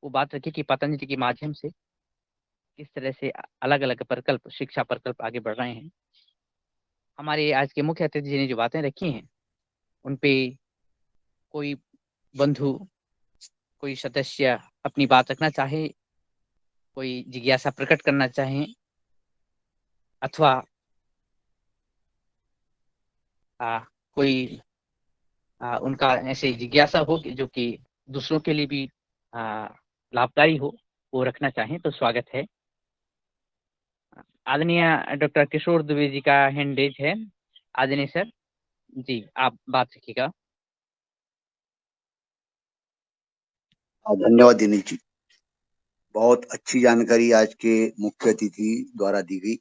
वो बात रखी कि पतंजलि के माध्यम से किस तरह से अलग अलग प्रकल्प शिक्षा प्रकल्प आगे बढ़ रहे हैं। हमारे आज के मुख्य अतिथि जी ने जो बातें रखी हैं उन पे कोई बंधु कोई सदस्य अपनी बात रखना चाहे, कोई जिज्ञासा प्रकट करना चाहे अथवा कोई उनका ऐसे जिज्ञासा हो जो कि दूसरों के लिए भी लाभकारी हो, वो रखना चाहें तो स्वागत है। आदरणीय डॉक्टर किशोर दुबे जी का हैंड रेज है। आदरणीय सर जी, आप बात रखिएगा। धन्यवाद दिनेश जी, बहुत अच्छी जानकारी आज के मुख्य अतिथि द्वारा दी गई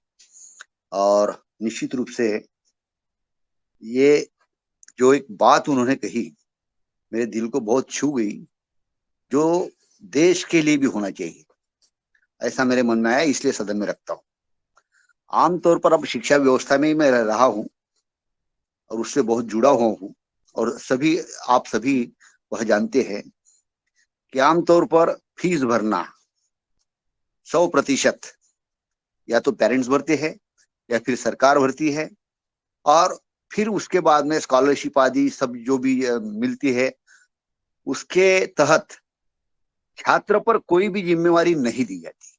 और निश्चित रूप से ये जो एक बात उन्होंने कही मेरे दिल को बहुत छू गई, जो देश के लिए भी होना चाहिए, ऐसा मेरे मन में आया, इसलिए सदन में रखता हूँ। आमतौर पर अब शिक्षा व्यवस्था में ही मैं रह रहा हूँ और उससे बहुत जुड़ा हुआ हूँ और आप सभी वह जानते हैं कि आमतौर पर फीस भरना 100% या तो पेरेंट्स भरते हैं या फिर सरकार भरती है और फिर उसके बाद में स्कॉलरशिप आदि सब जो भी मिलती है उसके तहत छात्र पर कोई भी जिम्मेवारी नहीं दी जाती।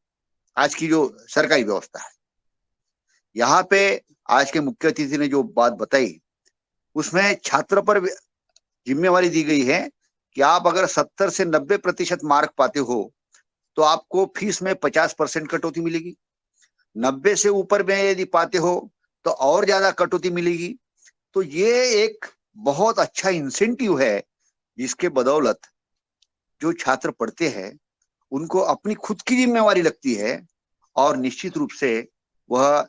आज की जो सरकारी व्यवस्था है, यहाँ पे आज के मुख्य अतिथि ने जो बात बताई उसमें छात्र पर जिम्मेवारी दी गई है कि आप अगर 70 से 90% मार्क पाते हो तो आपको फीस में 50% कटौती मिलेगी, 90 से ऊपर में यदि पाते हो तो और ज्यादा कटौती मिलेगी। तो ये एक बहुत अच्छा इंसेंटिव है जिसके बदौलत जो छात्र पढ़ते हैं उनको अपनी खुद की जिम्मेवारी लगती है और निश्चित रूप से वह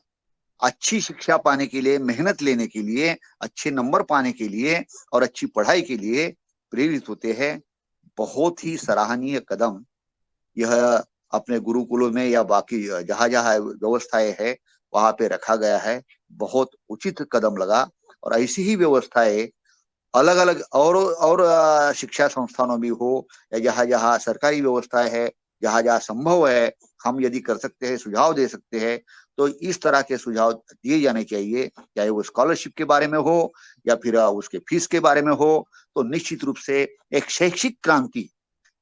अच्छी शिक्षा पाने के लिए, मेहनत लेने के लिए, अच्छे नंबर पाने के लिए और अच्छी पढ़ाई के लिए प्रेरित होते हैं। बहुत ही सराहनीय कदम यह अपने गुरुकुलों में या बाकी जहां जहां व्यवस्थाएं है वहां पे रखा गया है। बहुत उचित कदम लगा और ऐसी ही व्यवस्थाएं अलग अलग और शिक्षा संस्थानों भी हो या जहां जहां सरकारी व्यवस्थाएं है, जहां जहां संभव है हम यदि कर सकते हैं, सुझाव दे सकते हैं तो इस तरह के सुझाव दिए जाने चाहिए, चाहे वो स्कॉलरशिप के बारे में हो या फिर उसके फीस के बारे में हो। तो निश्चित रूप से एक शैक्षिक क्रांति,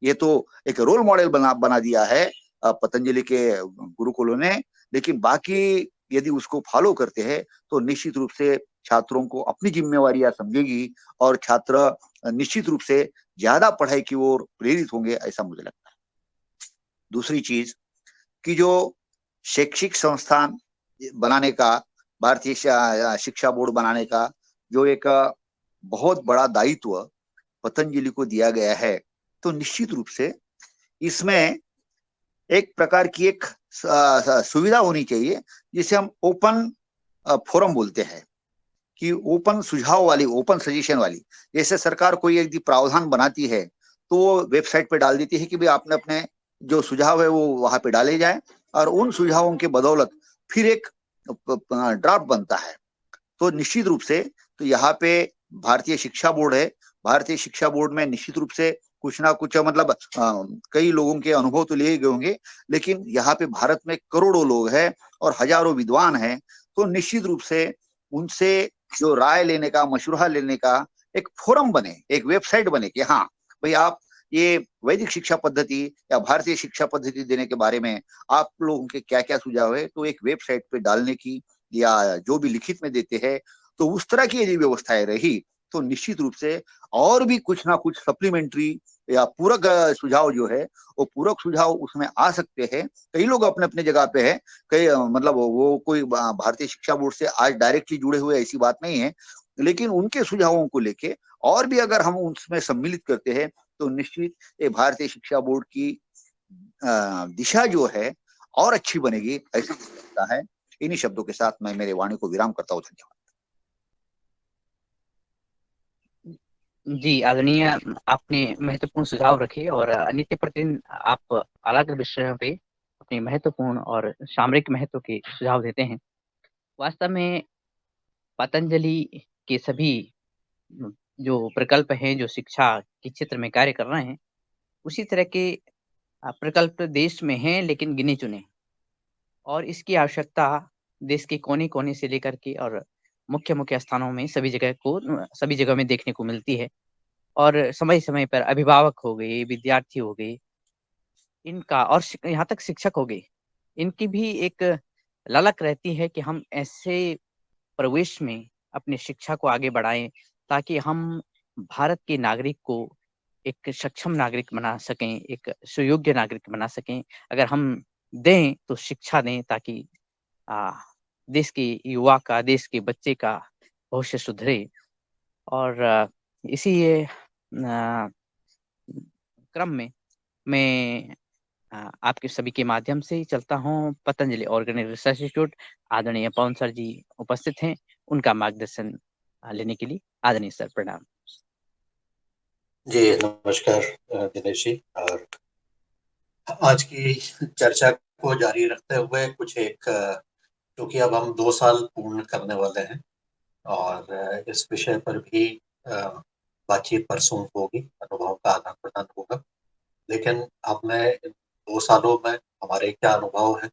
ये तो एक रोल मॉडल बना दिया है पतंजलि के गुरुकुलों ने। लेकिन बाकी यदि उसको फॉलो करते हैं तो निश्चित रूप से छात्रों को अपनी जिम्मेवारियां समझेगी और छात्र निश्चित रूप से ज्यादा पढ़ाई की ओर प्रेरित होंगे, ऐसा मुझे लगता है। दूसरी चीज कि जो शैक्षिक संस्थान बनाने का, भारतीय शिक्षा बोर्ड बनाने का जो एक बहुत बड़ा दायित्व पतंजलि को दिया गया है, तो निश्चित रूप से इसमें एक प्रकार की एक सुविधा होनी चाहिए जिसे हम ओपन फोरम बोलते हैं, कि ओपन सुझाव वाली, ओपन सजेशन वाली। जैसे सरकार कोई एक प्रावधान बनाती है तो वो वेबसाइट पे डाल देती है कि भाई आपने अपने जो सुझाव है वो वहां पे डाले जाए, और उन सुझावों के बदौलत फिर एक ड्राफ्ट बनता है। तो निश्चित रूप से तो यहाँ पे भारतीय शिक्षा बोर्ड है, भारतीय शिक्षा बोर्ड में निश्चित रूप से कुछ ना कुछ मतलब कई लोगों के अनुभव तो लिए गए होंगे, लेकिन यहाँ पे भारत में करोड़ों लोग हैं और हजारों विद्वान हैं, तो निश्चित रूप से उनसे जो राय लेने का, मशवरा लेने का एक फोरम बने, एक वेबसाइट बने कि हाँ भाई आप ये वैदिक शिक्षा पद्धति या भारतीय शिक्षा पद्धति देने के बारे में आप लोगों के क्या क्या सुझाव है, तो एक वेबसाइट पे डालने की या जो भी लिखित में देते हैं, तो उस तरह की यदि व्यवस्थाएं रही तो निश्चित रूप से और भी कुछ ना कुछ सप्लीमेंट्री या पूरक सुझाव जो है वो पूरक सुझाव उसमें आ सकते हैं। कई लोग अपने अपने जगह पे है, कई मतलब वो कोई भारतीय शिक्षा बोर्ड से आज डायरेक्टली जुड़े हुए ऐसी बात नहीं है, लेकिन उनके सुझावों को लेके और भी अगर हम उसमें सम्मिलित करते हैं तो निश्चित ये भारतीय शिक्षा बोर्ड की दिशा जो है और अच्छी बनेगी, ऐसा मुझे लगता है। इन्हीं शब्दों के साथ मैं मेरे वाणी को विराम करता हूँ। धन्यवाद। जी आदरणीय, आपने महत्वपूर्ण सुझाव रखे और नित्य प्रतिदिन आप अलग विषयों पे अपने महत्वपूर्ण और सामरिक महत्व के सुझाव देते हैं। वास्तव में पतंजलि के सभी जो प्रकल्प हैं, जो शिक्षा के क्षेत्र में कार्य कर रहे हैं, उसी तरह के प्रकल्प देश में हैं, लेकिन गिने चुने, और इसकी आवश्यकता देश के कोने-कोने से लेकर के और मुख्य-मुख्य स्थानों में सभी जगह में देखने को मिलती है। और समय-समय पर अभिभावक हो गए, विद्यार्थी हो गए, इनका और यहाँ तक शिक्षक हो गए, इनकी भी एक ललक रहती है कि हम ऐसे परिवेश में अपनी शिक्षा को आगे बढ़ाएँ, ताकि हम भारत के नागरिक को एक सक्षम नागरिक बना सकें, एक सुयोग्य नागरिक बना सकें। अगर हम दें, तो शिक्षा दें, ताकि अ, देश के युवा का, देश के बच्चे का भविष्य सुधरे। और इसी क्रम में मैं आपके सभी के माध्यम से ही चलता हूँ। पतंजलि ऑर्गेनिक रिसर्च इंस्टीट्यूट, आदरणीय पवन सर जी उपस्थित हैं, उनका मार्गदर्शन लेने के लिए। आदरणीय सर, प्रणाम। जी नमस्कार दिनेश जी। और आज की चर्चा को जारी रखते हुए कुछ एक, क्योंकि अब हम 2 साल पूर्ण करने वाले हैं और इस विषय पर भी बातचीत परसों होगी, अनुभव का आदान प्रदान होगा। लेकिन अब मैं इन 2 सालों में हमारे क्या अनुभव है,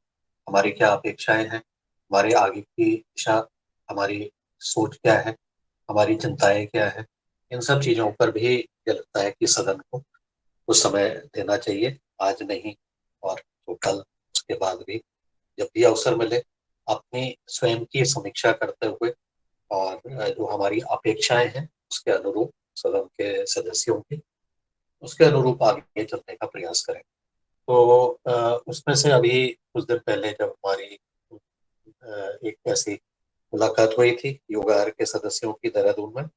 हमारी क्या अपेक्षाएं हैं, हमारे आगे की दिशा, हमारी सोच क्या है, हमारी चिंताएं क्या है, इन सब चीजों पर भी मुझे लगता है कि सदन को कुछ समय देना चाहिए, आज नहीं और तो कल, उसके बाद भी जब भी अवसर मिले अपनी स्वयं की समीक्षा करते हुए और जो हमारी अपेक्षाएं हैं उसके अनुरूप सदन के सदस्यों की, उसके अनुरूप आगे चलने का प्रयास करें। तो उसमें से अभी कुछ दिन पहले जब हमारी एक ऐसी मुलाकात हुई थी योगार के सदस्यों की देहरादून में,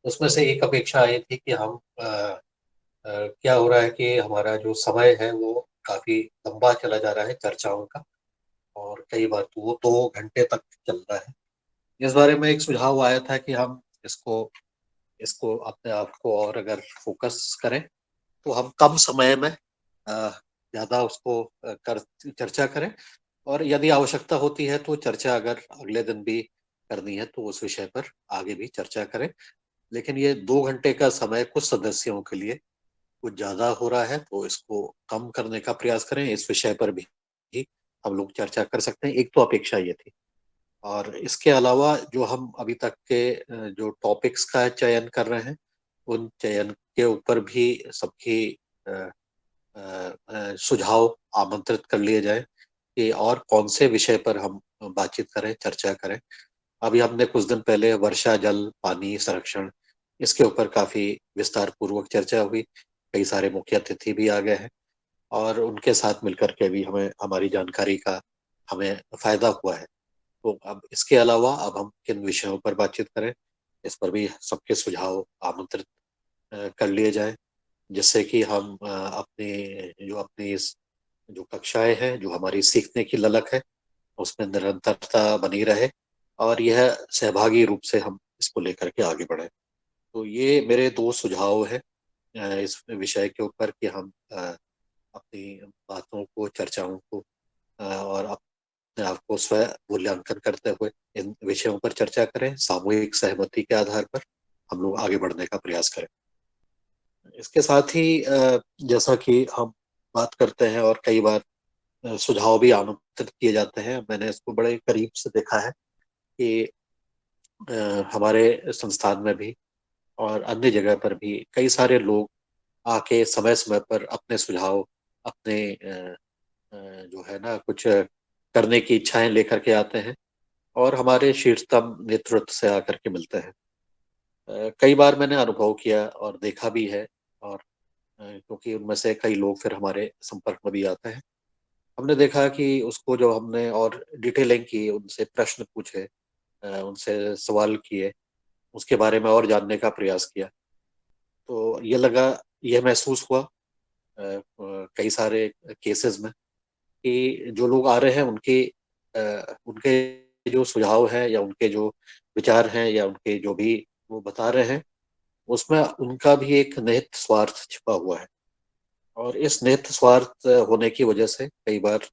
उसमें से एक अपेक्षा आई थी कि हम क्या हो रहा है कि हमारा जो समय है वो काफी लंबा चला जा रहा है चर्चाओं का, और कई बार तो वो 2 घंटे तक चल रहा है। इस बारे में एक सुझाव आया था कि हम इसको इसको अपने आप को और अगर फोकस करें तो हम कम समय में ज्यादा उसको कर चर्चा करें, और यदि आवश्यकता होती है तो चर्चा अगर अगले दिन भी करनी है तो उस विषय पर आगे भी चर्चा करें। लेकिन ये 2 घंटे का समय कुछ सदस्यों के लिए कुछ ज्यादा हो रहा है, तो इसको कम करने का प्रयास करें। इस विषय पर भी हम लोग चर्चा कर सकते हैं, एक तो अपेक्षा ये थी। और इसके अलावा जो हम अभी तक के जो टॉपिक्स का चयन कर रहे हैं, उन चयन के ऊपर भी सबकी सुझाव आमंत्रित कर लिए जाए कि और कौन से विषय पर हम बातचीत करें, चर्चा करें। अभी हमने कुछ दिन पहले वर्षा जल, पानी संरक्षण, इसके ऊपर काफी विस्तार पूर्वक चर्चा हुई। कई सारे मुख्य अतिथि भी आ गए हैं और उनके साथ मिलकर के भी हमें हमारी जानकारी का हमें फायदा हुआ है। तो अब इसके अलावा अब हम किन विषयों पर बातचीत करें, इस पर भी सबके सुझाव आमंत्रित कर लिए जाए, जिससे कि हम अपनी इस जो कक्षाएं हैं, जो हमारी सीखने की ललक है, उसमें निरंतरता बनी रहे और यह सहभागी रूप से हम इसको लेकर के आगे बढ़े। तो ये मेरे 2 सुझाव हैं इस विषय के ऊपर कि हम अपनी बातों को, चर्चाओं को और अपने आप को स्व मूल्यांकन करते हुए इन विषयों पर चर्चा करें, सामूहिक सहमति के आधार पर हम लोग आगे बढ़ने का प्रयास करें। इसके साथ ही जैसा कि हम बात करते हैं और कई बार सुझाव भी आमंत्रित किए जाते हैं, मैंने इसको बड़े करीब से देखा है कि हमारे संस्थान में भी और अन्य जगह पर भी कई सारे लोग आके समय समय पर अपने सुझाव, अपने जो है ना कुछ करने की इच्छाएं लेकर के आते हैं और हमारे शीर्षतम नेतृत्व से आकर के मिलते हैं। कई बार मैंने अनुभव किया और देखा भी है और क्योंकि उनमें से कई लोग फिर हमारे संपर्क में भी आते हैं। हमने देखा कि उसको जो हमने और डिटेलिंग की, उनसे प्रश्न पूछे, उनसे सवाल किए, उसके बारे में और जानने का प्रयास किया, तो ये महसूस हुआ कई सारे केसेस में कि जो लोग आ रहे हैं उनके जो सुझाव हैं या उनके जो विचार हैं या उनके जो भी वो बता रहे हैं, उसमें उनका भी एक निहित स्वार्थ छिपा हुआ है और इस निहित स्वार्थ होने की वजह से कई बार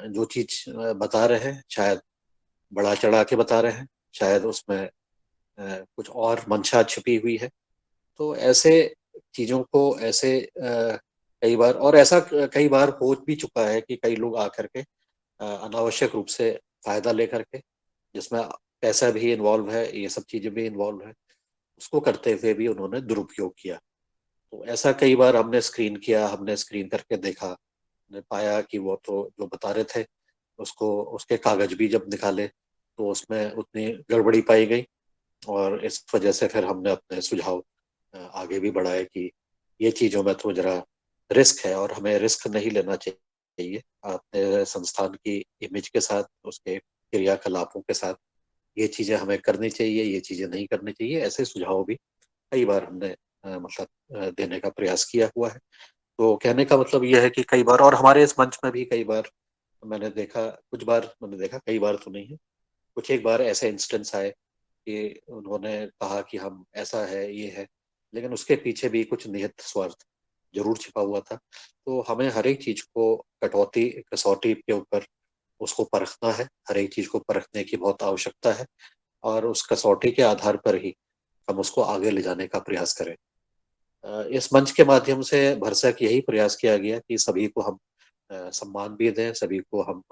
जो चीज बता रहे हैं शायद बढ़ा चढ़ा के बता रहे हैं, शायद उसमें कुछ और मंशा छिपी हुई है। तो ऐसे चीजों को ऐसे कई बार और ऐसा कई बार हो भी चुका है कि कई लोग आकर के अनावश्यक रूप से फायदा लेकर के, जिसमें पैसा भी इन्वॉल्व है, ये सब चीजें भी इन्वॉल्व है, उसको करते हुए भी उन्होंने दुरुपयोग किया। तो ऐसा कई बार हमने स्क्रीन किया, हमने स्क्रीन करके देखा, हमने पाया कि वो तो जो बता रहे थे उसको उसके कागज भी जब निकाले तो उसमें उतनी गड़बड़ी पाई गई और इस वजह से फिर हमने अपने सुझाव आगे भी बढ़ाए कि ये चीजों में तो जरा रिस्क है और हमें रिस्क नहीं लेना चाहिए। अपने संस्थान की इमेज के साथ, उसके क्रियाकलापों के साथ ये चीजें हमें करनी चाहिए, ये चीजें नहीं करनी चाहिए, ऐसे सुझाव भी कई बार हमने देने का प्रयास किया हुआ है। तो कहने का मतलब ये है कि कई बार और हमारे इस मंच में भी कई बार मैंने देखा, कुछ बार मैंने देखा, कई बार तो नहीं है, कुछ एक बार ऐसे इंस्टेंस आए कि उन्होंने कहा कि हम ऐसा है, ये है, लेकिन उसके पीछे भी कुछ निहित स्वार्थ जरूर छिपा हुआ था। तो हमें हर एक चीज को कसौटी के ऊपर उसको परखना है, हर एक चीज को परखने की बहुत आवश्यकता है और उस कसौटी के आधार पर ही हम उसको आगे ले जाने का प्रयास करें। इस मंच के माध्यम से भरसक यही प्रयास किया गया कि सभी को हम सम्मान भी दें, सभी को हम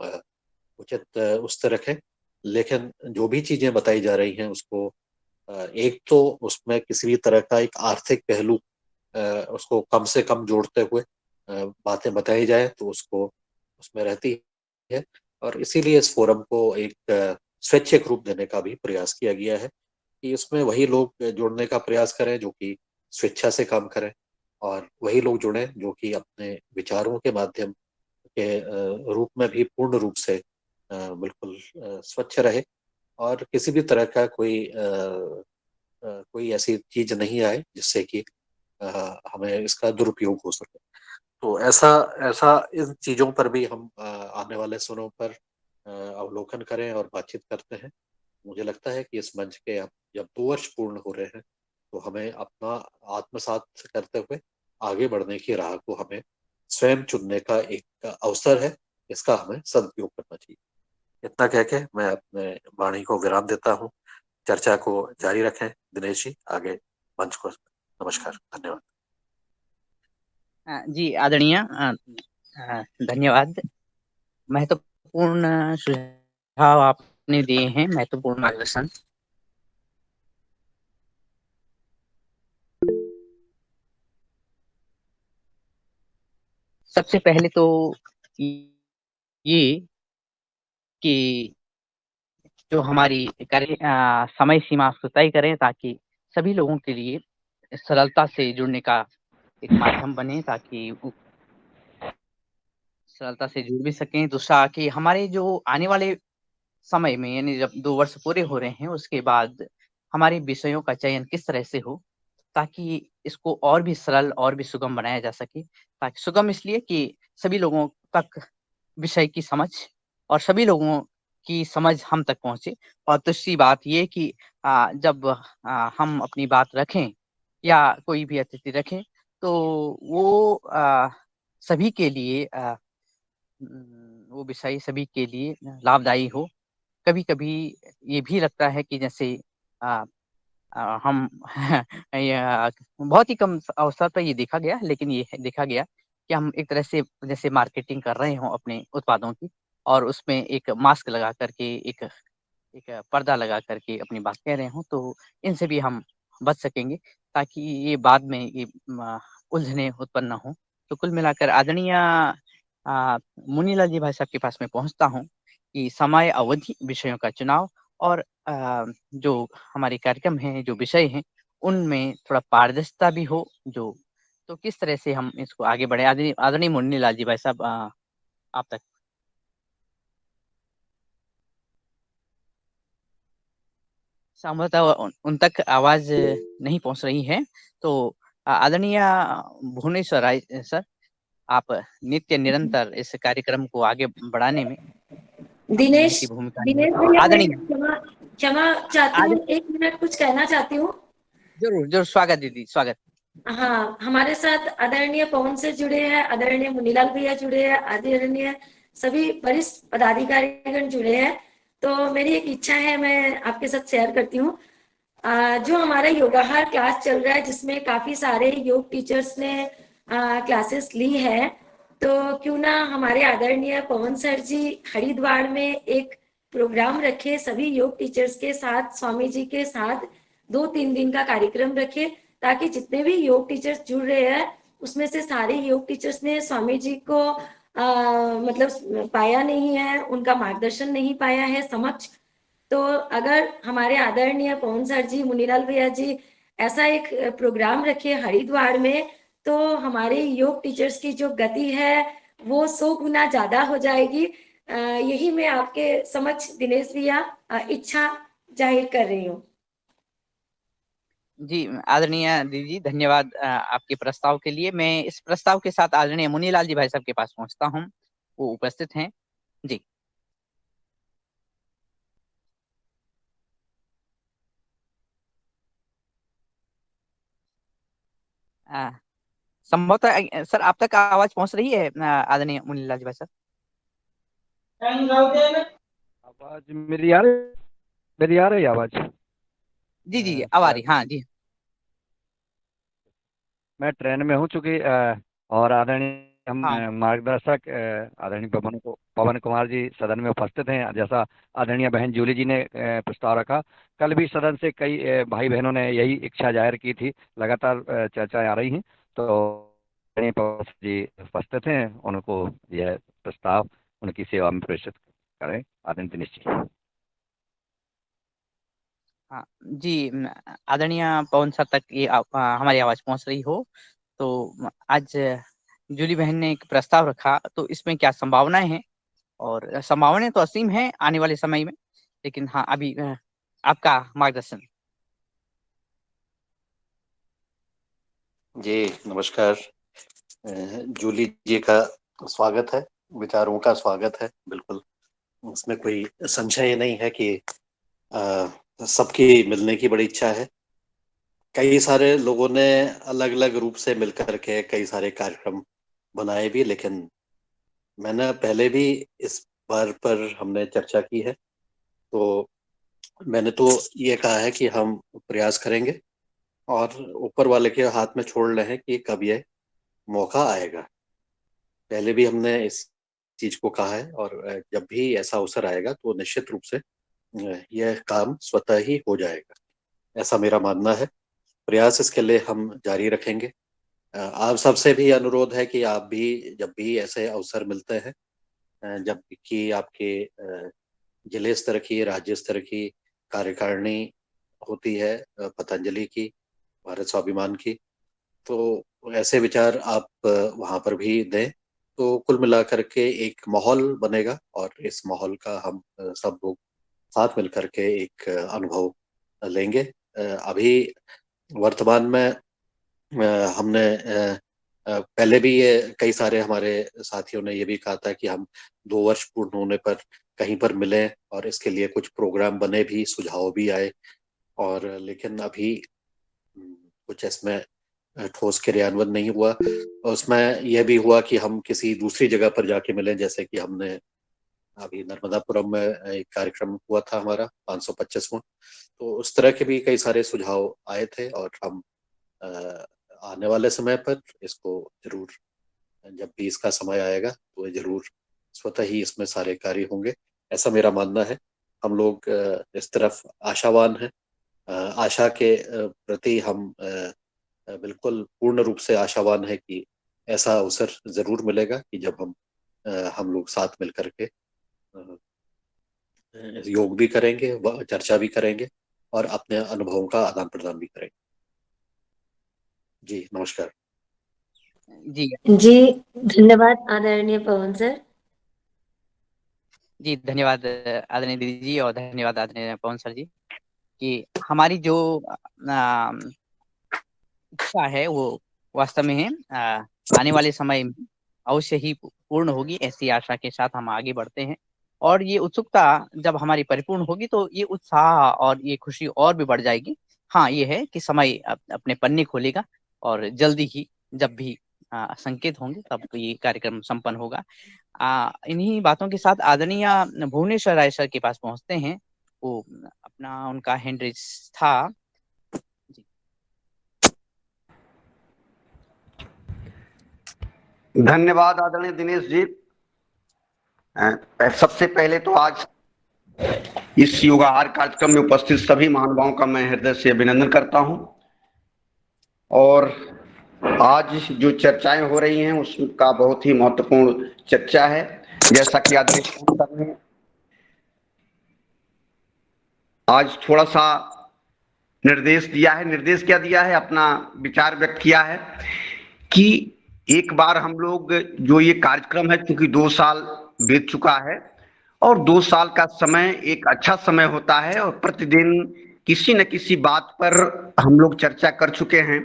उचित उस तरह रखें, लेकिन जो भी चीजें बताई जा रही हैं उसको एक तो उसमें किसी भी तरह का एक आर्थिक पहलू अ, उसको कम से कम जोड़ते हुए बातें बताई जाए तो उसको उसमें रहती है और इसीलिए इस फोरम को एक स्वैच्छिक रूप देने का भी प्रयास किया गया है कि इसमें वही लोग जुड़ने का प्रयास करें जो कि स्वेच्छा से काम करें और वही लोग जुड़ें जो कि अपने विचारों के माध्यम के रूप में भी पूर्ण रूप से बिल्कुल स्वच्छ रहे और किसी भी तरह का कोई ऐसी चीज नहीं आए जिससे कि हमें इसका दुरुपयोग हो सके। तो ऐसा ऐसा इन चीजों पर भी हम आने वाले समय पर अवलोकन करें और बातचीत करते हैं। मुझे लगता है कि इस मंच के अब जब 2 वर्ष पूर्ण हो रहे हैं तो हमें अपना आत्मसात करते हुए आगे बढ़ने की राह को हमें स्वयं चुनने का एक अवसर है, इसका हमें सदुपयोग करना चाहिए। इतना कह के मैं अपने वाणी को विराम देता हूँ। चर्चा को जारी रखें दिनेश जी, आगे मंच को नमस्कार, धन्यवाद। जी आदरणीय, धन्यवाद। महत्वपूर्ण सुझाव आपने दिए हैं, महत्वपूर्ण मार्गदर्शन। सबसे पहले तो ये कि जो हमारी समय सीमा उसको तय करें, ताकि सभी लोगों के लिए सरलता से जुड़ने का एक माध्यम बने, ताकि वो सरलता से जुड़ भी सकें। दूसरा कि हमारे जो आने वाले समय में, यानी जब 2 वर्ष पूरे हो रहे हैं, उसके बाद हमारे विषयों का चयन किस तरह से हो, ताकि इसको और भी सरल और भी सुगम बनाया जा सके। ताकि सुगम इसलिए कि सभी लोगों तक विषय की समझ और सभी लोगों की समझ हम तक पहुँचे। और दूसरी बात ये कि जब हम अपनी बात रखें या कोई भी अतिथि रखें, तो वो सभी के लिए वो विषय सभी के लिए लाभदायी हो। कभी-कभी ये भी लगता है कि जैसे अ हम या बहुत ही कम अवसर पे ये देखा गया, लेकिन ये देखा गया कि हम एक तरह से जैसे मार्केटिंग कर रहे हों अपने उत्पादों की, और उसमें एक मास्क लगा कर के, एक एक पर्दा लगा कर के अपनी बात कह रहे हों, तो इनसे भी हम बच सकेंगे, ताकि ये बाद में ये उलझनें उत्पन्न ना हों। तो कुल मिलाकर आदरणीय मुनीलाल जी भाई साहब के पास मैं पहुँचता हूँ कि समय अवधि विषयों का चुनाव और जो हमारे कार्यक्रम हैं, जो विषय हैं, उनमें थोड़ा पारदर्शिता भी हो, जो तो किस तरह से हम इसको आगे बढ़ाएँ? आदरणीय आदरणीय मुन्नीलाल जी भाई साहब, आप तक। संभवतः उन तक आवाज़ नहीं पहुँच रही है। तो आदरणीय भुवनेश्वर राय सर, आप नित्य निरंतर इस कार्यक्रम को आगे बढ़ाने में अपनी दिनेश महती भूमिका दिनेश निभा भैया मैं आदरणीय क्षमा क्षमा चाहती आद हूँ, 1 मिनट कुछ कहना चाहती हूँ। ज़रूर, ज़रूर, स्वागत दीदी, स्वागत। हाँ, हमारे साथ आदरणीय पवन से जुड़े हैं, आदरणीय मुनीलाल भैया जुड़े हैं, आदरणीय सभी वरिष्ठ पदाधिकारीगण जुड़े हैं। तो मेरी एक इच्छा है, मैं आपके साथ शेयर करती हूँ। जो हमारा योगाहार क्लास चल रहा है, जिसमें काफी सारे योग टीचर्स ने क्लासेस ली है, तो क्यों ना हमारे आदरणीय पवन सर जी हरिद्वार में एक प्रोग्राम रखे, सभी योग टीचर्स के साथ, स्वामी जी के साथ 2-3 दिन का कार्यक्रम रखे, ताकि जितने भी योग टीचर्स जुड़ रहे हैं, उसमें से सारे योग टीचर्स ने स्वामी जी को मतलब पाया नहीं है, उनका मार्गदर्शन नहीं पाया है समक्ष। तो अगर हमारे आदरणीय पवन सर जी, मुनीलाल भैया जी ऐसा एक प्रोग्राम रखे हरिद्वार में, तो हमारे योग टीचर्स की जो गति है वो 100 गुना ज्यादा हो जाएगी। यही मैं आपके समक्ष दिनेश भैया इच्छा जाहिर कर रही हूँ। जी, आदरणीय दीदी, धन्यवाद आपके प्रस्ताव के लिए। मैं इस प्रस्ताव के साथ आदरणीय मुनीलाल जी भाई साहब के पास पहुँचता हूँ, वो उपस्थित हैं। जी। संभवतः सर आप तक आवाज़ पहुँच रही है आदरणीय मुनीलाल जी भाई साहब? आवाज मेरी आ रही है आवाज? जी, जी, अब आ रही, हाँ जी। मैं ट्रेन में हूँ, चूंकि और आदरणीय हम हाँ। मार्गदर्शक आदरणीय पवन कुमार जी सदन में उपस्थित हैं। जैसा आदरणीय बहन जूली जी ने प्रस्ताव रखा, कल भी सदन से कई भाई बहनों ने यही इच्छा जाहिर की थी। लगातार चर्चाएं आ रही हैं, तो आदरणीय पवन जी उपस्थित हैं, उनको यह प्रस्ताव उनकी सेवा में प्रेषित करें। आदरणीय दिनेश जी। हाँ जी, आदरणीय पवन सर तक ये हमारी आवाज़ पहुँच रही हो, तो आज जूली बहन ने एक प्रस्ताव रखा, तो इसमें क्या संभावनाएं हैं? और संभावनाएं तो असीम हैं आने वाले समय में, लेकिन हाँ, अभी आपका मार्गदर्शन। जी नमस्कार। जूली जी का स्वागत है, विचारों का स्वागत है। बिल्कुल, उसमें कोई संशय नहीं है कि सबकी मिलने की बड़ी इच्छा है। कई सारे लोगों ने अलग अलग रूप से मिलकर के कई सारे कार्यक्रम बनाए भी, लेकिन मैंने पहले भी इस बार पर हमने चर्चा की है, तो मैंने तो ये कहा है कि हम प्रयास करेंगे और ऊपर वाले के हाथ में छोड़ रहे हैं कि कब ये मौका आएगा। पहले भी हमने इस चीज को कहा है, और जब भी ऐसा अवसर आएगा तो निश्चित रूप से यह काम स्वतः ही हो जाएगा, ऐसा मेरा मानना है। प्रयास इसके लिए हम जारी रखेंगे। आप सबसे भी अनुरोध है कि आप भी जब भी ऐसे अवसर मिलते हैं, जब कि आपके जिले स्तर की, राज्य स्तर की कार्यकारिणी होती है पतंजलि की, भारत स्वाभिमान की। तो ऐसे विचार आप वहाँ पर भी दें, तो कुल मिलाकर के एक माहौल बनेगा और इस माहौल का हम सब लोग साथ मिलकर के एक अनुभव लेंगे। अभी वर्तमान में हमने पहले भी ये कई सारे हमारे साथियों ने ये भी कहा था कि हम 2 वर्ष पूर्ण होने पर कहीं पर मिलें और इसके लिए कुछ प्रोग्राम बने भी, सुझाव भी आए, और लेकिन अभी कुछ इसमें ठोस क्रियान्वयन नहीं हुआ। और उसमें यह भी हुआ कि हम किसी दूसरी जगह पर जाके मिलें, जैसे कि हमने अभी नर्मदापुरम में एक कार्यक्रम हुआ था हमारा 525वां। तो उस तरह के भी कई सारे सुझाव आए थे और हम आने वाले समय पर इसको जरूर, जब भी इसका समय आएगा तो जरूर स्वतः ही इसमें सारे कार्य होंगे, ऐसा मेरा मानना है। हम लोग इस तरफ आशावान हैं। आशा के प्रति हम बिल्कुल पूर्ण रूप से आशावान है कि ऐसा अवसर जरूर मिलेगा कि जब हम लोग साथ मिलकर के योग भी करेंगे, चर्चा भी करेंगे और अपने अनुभवों का आदान प्रदान भी करेंगे। जी नमस्कार। जी जी धन्यवाद आदरणीय पवन सर। जी धन्यवाद आदरणीय दीदी जी, और धन्यवाद आदरणीय पवन सर जी कि हमारी जो इच्छा है वो वास्तव में है आने वाले समय में अवश्य ही पूर्ण होगी, ऐसी आशा के साथ हम आगे बढ़ते हैं। और ये उत्सुकता जब हमारी परिपूर्ण होगी तो ये उत्साह और ये खुशी और भी बढ़ जाएगी। हाँ, ये है कि समय अपने पन्ने खोलेगा और जल्दी ही जब भी संकेत होंगे तब ये कार्यक्रम संपन्न होगा। इन्हीं बातों के साथ आदरणीय भुवनेश्वर राय सर के पास पहुंचते हैं। वो अपना उनका हैंड रेज था। धन्यवाद आदरणीय दिनेश जी। सबसे पहले तो आज इस योगाहार कार्यक्रम में उपस्थित सभी महानुभावों का मैं हृदय से अभिनंदन करता हूं। और आज जो चर्चाएं हो रही हैं उसका बहुत ही महत्वपूर्ण चर्चा है। जैसा कि आदरणीय सर ने आज थोड़ा सा निर्देश दिया है, निर्देश क्या दिया है, अपना विचार व्यक्त किया है कि एक बार हम लोग जो ये कार्यक्रम है, क्योंकि 2 साल बीत चुका है और 2 साल का समय एक अच्छा समय होता है और प्रतिदिन किसी न किसी बात पर हम लोग चर्चा कर चुके हैं।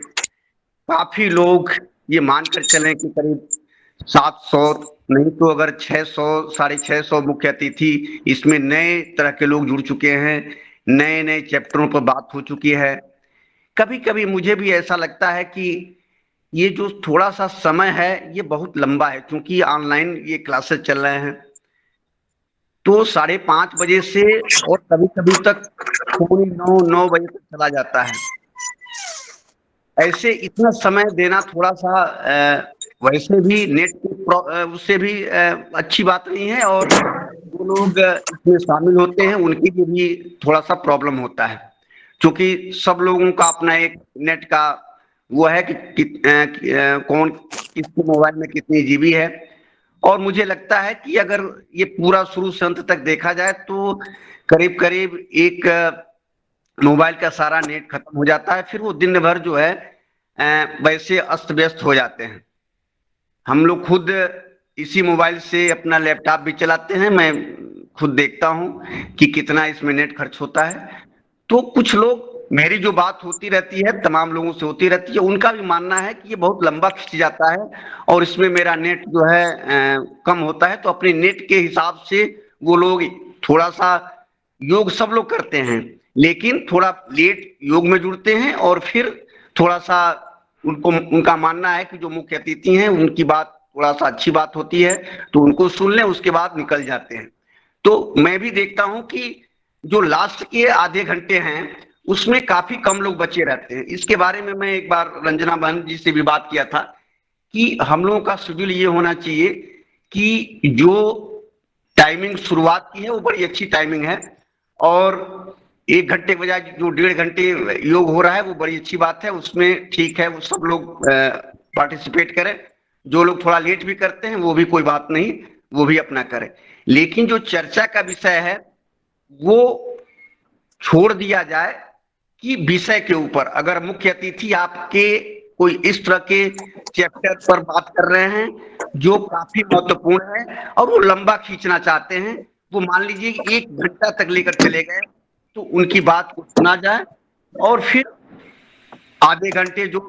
काफी लोग ये मानकर चलें कि करीब 700 नहीं तो अगर 600 650 मुख्य अतिथि इसमें नए तरह के लोग जुड़ चुके हैं, नए नए चैप्टरों पर बात हो चुकी है। कभी कभी मुझे भी ऐसा लगता है कि ये जो थोड़ा सा समय है ये बहुत लंबा है, क्योंकि ऑनलाइन ये क्लासेस चल रहे हैं तो 5:30 बजे से और कभी कभी तक 9 बजे तक चला जाता है। ऐसे इतना समय देना थोड़ा सा वैसे भी नेट के उससे भी अच्छी बात नहीं है, और जो लोग इसमें शामिल होते हैं उनके लिए भी थोड़ा सा प्रॉब्लम होता है, क्योंकि सब लोगों का अपना एक नेट का वो है कि कौन किसके मोबाइल में कितनी जीबी है। और मुझे लगता है कि अगर ये पूरा शुरू से अंत तक देखा जाए तो करीब करीब एक मोबाइल का सारा नेट खत्म हो जाता है, फिर वो दिन भर जो है वैसे अस्त व्यस्त हो जाते हैं। हम लोग खुद इसी मोबाइल से अपना लैपटॉप भी चलाते हैं, मैं खुद देखता हूं कि कितना इसमें नेट खर्च होता है। तो कुछ लोग, मेरी जो बात होती रहती है तमाम लोगों से होती रहती है, उनका भी मानना है कि ये बहुत लंबा खिंच जाता है और इसमें मेरा नेट जो है कम होता है। तो अपने नेट के हिसाब से वो लोग थोड़ा सा, योग सब लोग करते हैं लेकिन थोड़ा लेट योग में जुड़ते हैं और फिर थोड़ा सा उनका मानना है कि जो मुख्य अतिथि हैं उनकी बात थोड़ा सा अच्छी बात होती है तो उनको सुन लें, उसके बाद निकल जाते हैं। तो मैं भी देखता हूं कि जो लास्ट के आधे घंटे हैं उसमें काफी कम लोग बचे रहते हैं। इसके बारे में मैं एक बार रंजना बहन जी से भी बात किया था कि हम लोगों का शेड्यूल ये होना चाहिए कि जो टाइमिंग शुरुआत की है वो बड़ी अच्छी टाइमिंग है, और 1 घंटे के बजाय जो 1.5 घंटे योग हो रहा है वो बड़ी अच्छी बात है। उसमें ठीक है, वो सब लोग पार्टिसिपेट करें। जो लोग थोड़ा लेट भी करते हैं वो भी कोई बात नहीं, वो भी अपना करें। लेकिन जो चर्चा का विषय है वो छोड़ दिया जाए कि विषय के ऊपर अगर मुख्य अतिथि आपके कोई इस तरह के चैप्टर पर बात कर रहे हैं जो काफी महत्वपूर्ण है और वो लंबा खींचना चाहते हैं, वो मान लीजिए 1 घंटा तक लेकर चले गए, तो उनकी बात को सुना जाए और फिर आधे घंटे जो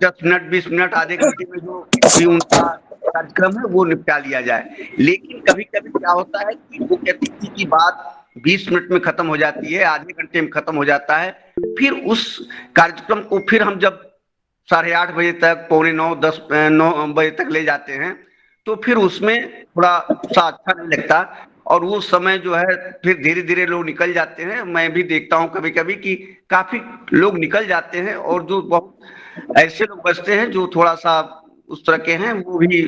10 मिनट 20 मिनट आधे घंटे में जो भी उनका कार्यक्रम है वो निपटा लिया जाए। लेकिन कभी कभी क्या होता है कि मुख्य अतिथि की बात 20 मिनट में खत्म हो जाती है, आधे घंटे में खत्म हो जाता है, फिर उस कार्यक्रम को फिर हम जब 8:30 बजे तक, 9 बजे तक ले जाते हैं, तो फिर उसमें थोड़ा सा अच्छा नहीं लगता और वो समय जो है फिर धीरे धीरे लोग निकल जाते हैं। मैं भी देखता हूँ कभी कभी कि काफी लोग निकल जाते हैं और जो बहुत ऐसे लोग बचते हैं जो थोड़ा सा उस तरह के हैं, वो भी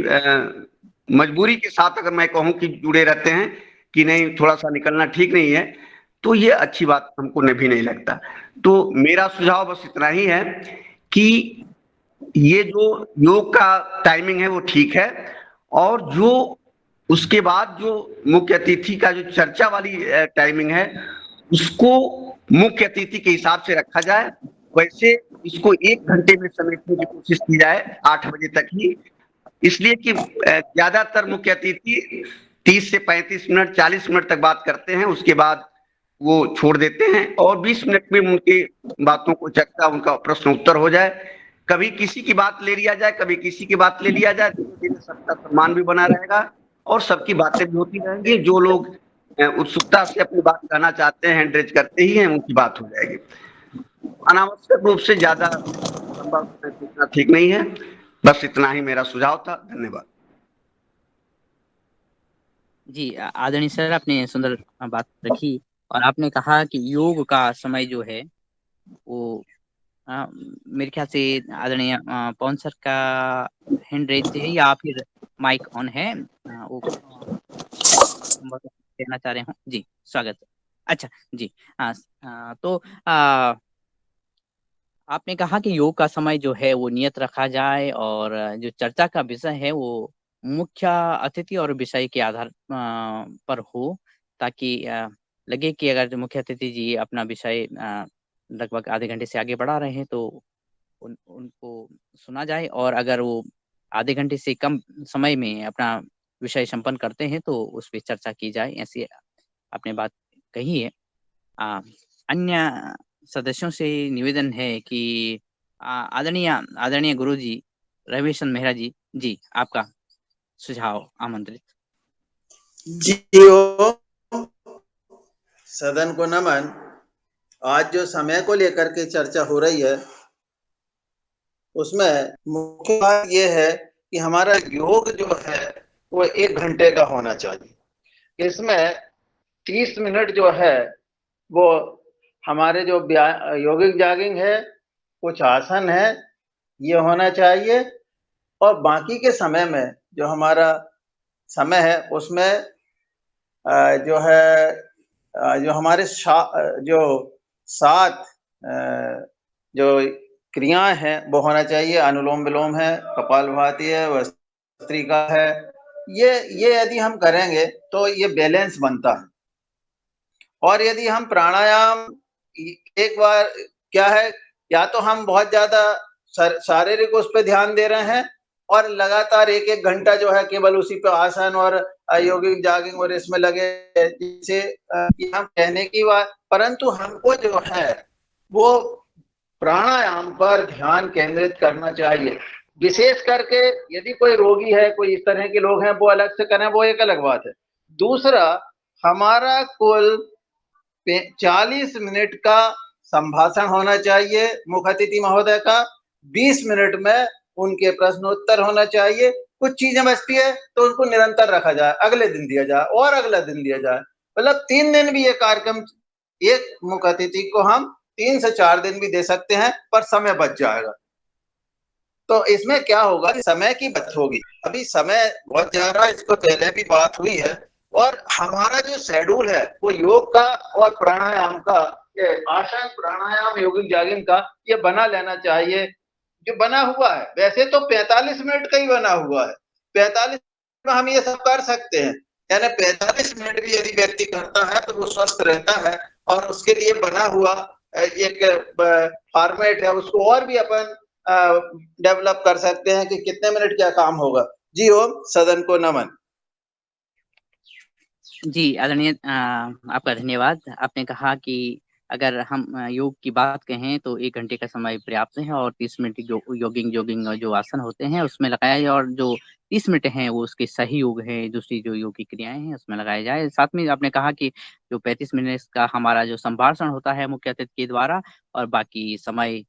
मजबूरी के साथ अगर मैं कहूँ कि जुड़े रहते हैं कि नहीं थोड़ा सा निकलना ठीक नहीं है, तो ये अच्छी बात हमको भी नहीं लगता। तो मेरा सुझाव बस इतना ही है कि ये जो योग का टाइमिंग है वो ठीक है और जो उसके बाद जो मुख्य अतिथि का जो चर्चा वाली टाइमिंग है उसको मुख्य अतिथि के हिसाब से रखा जाए। वैसे इसको 1 घंटे में समेटने की कोशिश की जाए 8 बजे तक ही, इसलिए कि ज्यादातर मुख्य अतिथि 30 से 35 मिनट 40 मिनट तक बात करते हैं, उसके बाद वो छोड़ देते हैं और 20 मिनट में उनकी बातों को चर्चा, उनका प्रश्न उत्तर हो जाए। कभी किसी की बात ले लिया जाए, कभी किसी की बात ले लिया जाए, धीरे धीरे सबका सम्मान भी बना रहेगा और सबकी बातें भी होती रहेंगी। जो लोग उत्सुकता से अपनी बात कहना चाहते हैं, एंड्रेज करते ही हैं, उनकी बात हो जाएगी। अनावश्यक रूप से ज्यादा लंबा समय खींचना ठीक नहीं है। बस इतना ही मेरा सुझाव था। धन्यवाद। जी आदरणीय सर, आपने सुंदर बात रखी और आपने कहा कि योग का समय जो है वो मेरे ख्याल से आदरणीय पवन सर का हैंड रेज है या फिर माइक ऑन है, वो कहना चाह रहे हो। जी स्वागत। अच्छा जी तो आपने कहा कि योग का समय जो है वो नियत रखा जाए और जो चर्चा का विषय है वो मुख्य अतिथि और विषय के आधार पर हो, ताकि लगे कि अगर जो मुख्य अतिथि जी अपना विषय लगभग आधे घंटे से आगे बढ़ा रहे हैं तो उनको सुना जाए और अगर वो आधे घंटे से कम समय में अपना विषय संपन्न करते हैं तो उस पर चर्चा की जाए, ऐसी आपने बात कही है। अन्य सदस्यों से निवेदन है कि आदरणीय आदरणीय गुरु जी रविशन मेहरा जी, जी आपका सुझाव आमंत्रित। जियो सदन को नमन। आज जो समय को लेकर के चर्चा हो रही है उसमें मुख्य बात यह है कि हमारा योग जो है वो 1 घंटे का होना चाहिए। इसमें 30 मिनट जो है वो हमारे जो योगिक जॉगिंग है, कुछ आसन है, ये होना चाहिए और बाकी के समय में जो हमारा समय है उसमें जो है जो हमारे जो 7 जो क्रियाएं हैं वो होना चाहिए। अनुलोम विलोम है, कपालभाति है, भस्त्रिका है। ये यदि हम करेंगे तो ये बैलेंस बनता है। और यदि हम प्राणायाम एक बार क्या है, या तो हम बहुत ज्यादा शारीरिक उस पर ध्यान दे रहे हैं और लगातार 1-1 घंटा जो है केवल उसी पे आसन और यौगिक जॉगिंग और इसमें लगे, जिसे हम कहने की बात, परंतु हमको जो है वो प्राणायाम पर ध्यान केंद्रित करना चाहिए। विशेष करके यदि कोई रोगी है, कोई इस तरह के लोग हैं, वो अलग से करें, वो एक अलग बात है। दूसरा, हमारा कुल 40 मिनट का संभाषण होना चाहिए मुख्य अतिथि महोदय का। 20 मिनट में उनके प्रश्नोत्तर होना चाहिए। कुछ चीजें बचती है तो उनको निरंतर रखा जाए, अगले दिन दिया जाए और अगला दिन दिया जाए। मतलब 3 दिन भी ये कार्यक्रम एक मुख्य अतिथि को हम 3 से 4 दिन भी दे सकते हैं, पर समय बच जाएगा। तो इसमें क्या होगा कि समय की बचत होगी। अभी समय बहुत ज्यादा, इसको पहले भी बात हुई है, और हमारा जो शेड्यूल है वो योग का और प्राणायाम का, आसन प्राणायाम योगिक जॉगिंग का, ये बना लेना चाहिए। जो बना हुआ है वैसे तो 45 मिनट का ही बना हुआ है, 45 में हम ये सब कर सकते हैं, यानी 45 मिनट भी यदि व्यक्ति करता है तो वो स्वस्थ रहता है। और उसके लिए बना हुआ एक फॉर्मेट है, उसको और भी अपन डेवलप कर सकते हैं कि कितने मिनट क्या काम होगा। जी ओम, सदन को नमन। जी आदरणीय आपका धन्यवाद। आपने कहा कि अगर हम योग की बात कहें तो 1 घंटे का समय पर्याप्त है और 30 मिनट जोगिंग जो आसन होते हैं उसमें लगाया जाए, और जो 30 मिनट हैं वो उसके सही योग है, दूसरी जो योग की क्रियाएँ हैं उसमें लगाया जाए। साथ में आपने कहा कि जो 35 मिनट का हमारा जो संभाषण होता है मुख्य अतिथि के द्वारा, और बाकी समय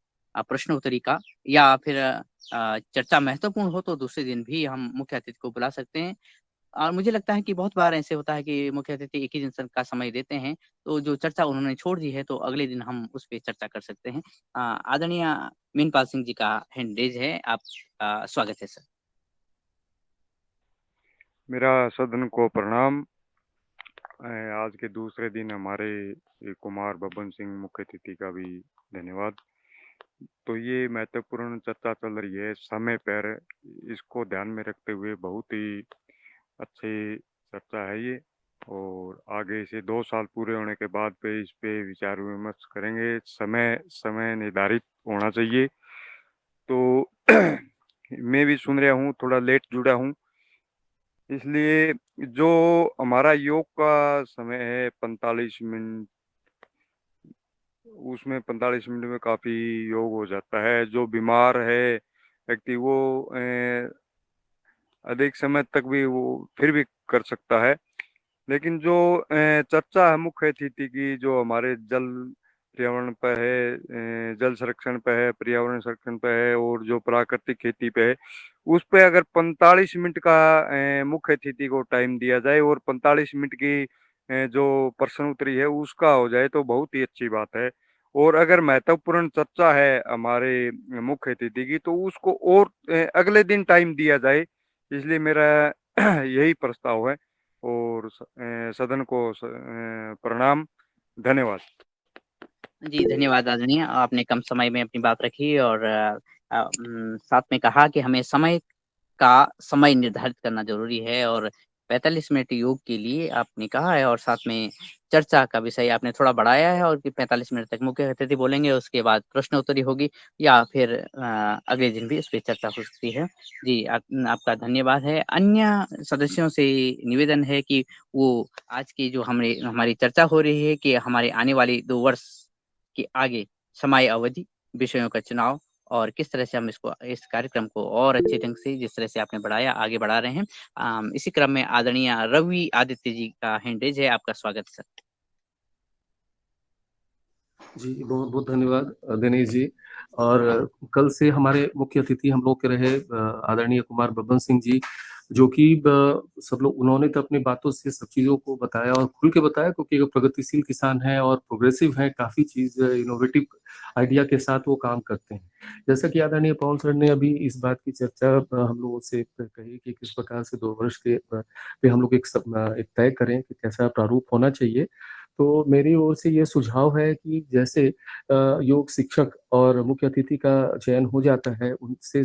प्रश्नोत्तरी का या फिर चर्चा महत्वपूर्ण हो तो दूसरे दिन भी हम मुख्य अतिथि को बुला सकते हैं। और मुझे लगता है कि बहुत बार ऐसे होता है कि मुख्य अतिथि एक ही दिन का समय देते हैं, तो जो चर्चा उन्होंने छोड़ दी है तो अगले दिन हम उस पे चर्चा कर सकते हैं। आदरणीय मीनपाल सिंह जी का हैंड रेज है, आप स्वागत है सर। मेरा सदन को प्रणाम। आज के दूसरे दिन हमारे कुमार बब्बन सिंह मुख्य अतिथि का भी धन्यवाद। तो ये महत्वपूर्ण चर्चा चल रही है समय पर, इसको ध्यान में रखते हुए बहुत ही अच्छी चर्चा है ये, और आगे से 2 साल पूरे होने के बाद पे इस पे विचार विमर्श करेंगे। समय निर्धारित होना चाहिए। तो मैं भी सुन रहा हूँ, थोड़ा लेट जुड़ा हूँ, इसलिए जो हमारा योग का समय है 45 मिनट, उसमें 45 मिनट में काफी योग हो जाता है। जो बीमार है व्यक्ति वो अधिक समय तक भी वो फिर भी कर सकता है। लेकिन जो चर्चा है मुख्य अतिथि की, जो हमारे जल पर्यावरण पर है, जल संरक्षण पे है, पर्यावरण संरक्षण पे है, और जो प्राकृतिक खेती पे है, उस पे अगर 45 मिनट का मुख्य अतिथि को टाइम दिया जाए और 45 मिनट की जो प्रश्न उत्तरी है उसका हो जाए तो बहुत ही अच्छी बात है। और अगर महत्वपूर्ण चर्चा है हमारे मुख्य अतिथि की तो उसको और अगले दिन टाइम दिया जाए, इसलिए मेरा यही प्रस्ताव है। और सदन को प्रणाम, धन्यवाद। जी धन्यवाद आदरणीय, आपने कम समय में अपनी बात रखी और साथ में कहा कि हमें समय निर्धारित करना ज़रूरी है, और 45 मिनट योग के लिए आपने कहा है, और साथ में चर्चा का विषय आपने थोड़ा बढ़ाया है, और कि 45 मिनट तक मुख्य अतिथि बोलेंगे, उसके बाद प्रश्नोत्तरी होगी या फिर अगले दिन भी इस पे चर्चा हो सकती है। जी आपका धन्यवाद है। अन्य सदस्यों से निवेदन है कि वो आज की जो हमारी चर्चा हो रही है कि हमारे आने वाली 2 वर्ष के आगे समय अवधि, विषयों का चुनाव, और किस तरह से हम इस कार्यक्रम को और अच्छे ढंग से जिस तरह से आपने बढ़ाया आगे बढ़ा रहे हैं। इसी क्रम में आदरणीय रवि आदित्य जी का हैंड रेज है, आपका स्वागत सर। जी बहुत बहुत धन्यवाद दिनेश जी। और कल से हमारे मुख्य अतिथि हम लोग के रहे आदरणीय कुमार बब्बन सिंह जी, जो कि सब लोग उन्होंने तो अपनी बातों से सब चीज़ों को बताया और खुल के बताया, क्योंकि वो प्रगतिशील किसान है और प्रोग्रेसिव है, काफ़ी चीज़ इनोवेटिव आइडिया के साथ वो काम करते हैं। जैसा कि आदरणीय पवन सर ने अभी इस बात की चर्चा हम लोगों से कही कि किस प्रकार से 2 वर्ष के पे हम लोग एक तय करें कि कैसा प्रारूप होना चाहिए। तो मेरी ओर से ये सुझाव है कि जैसे योग शिक्षक और मुख्य अतिथि का चयन हो जाता है, उनसे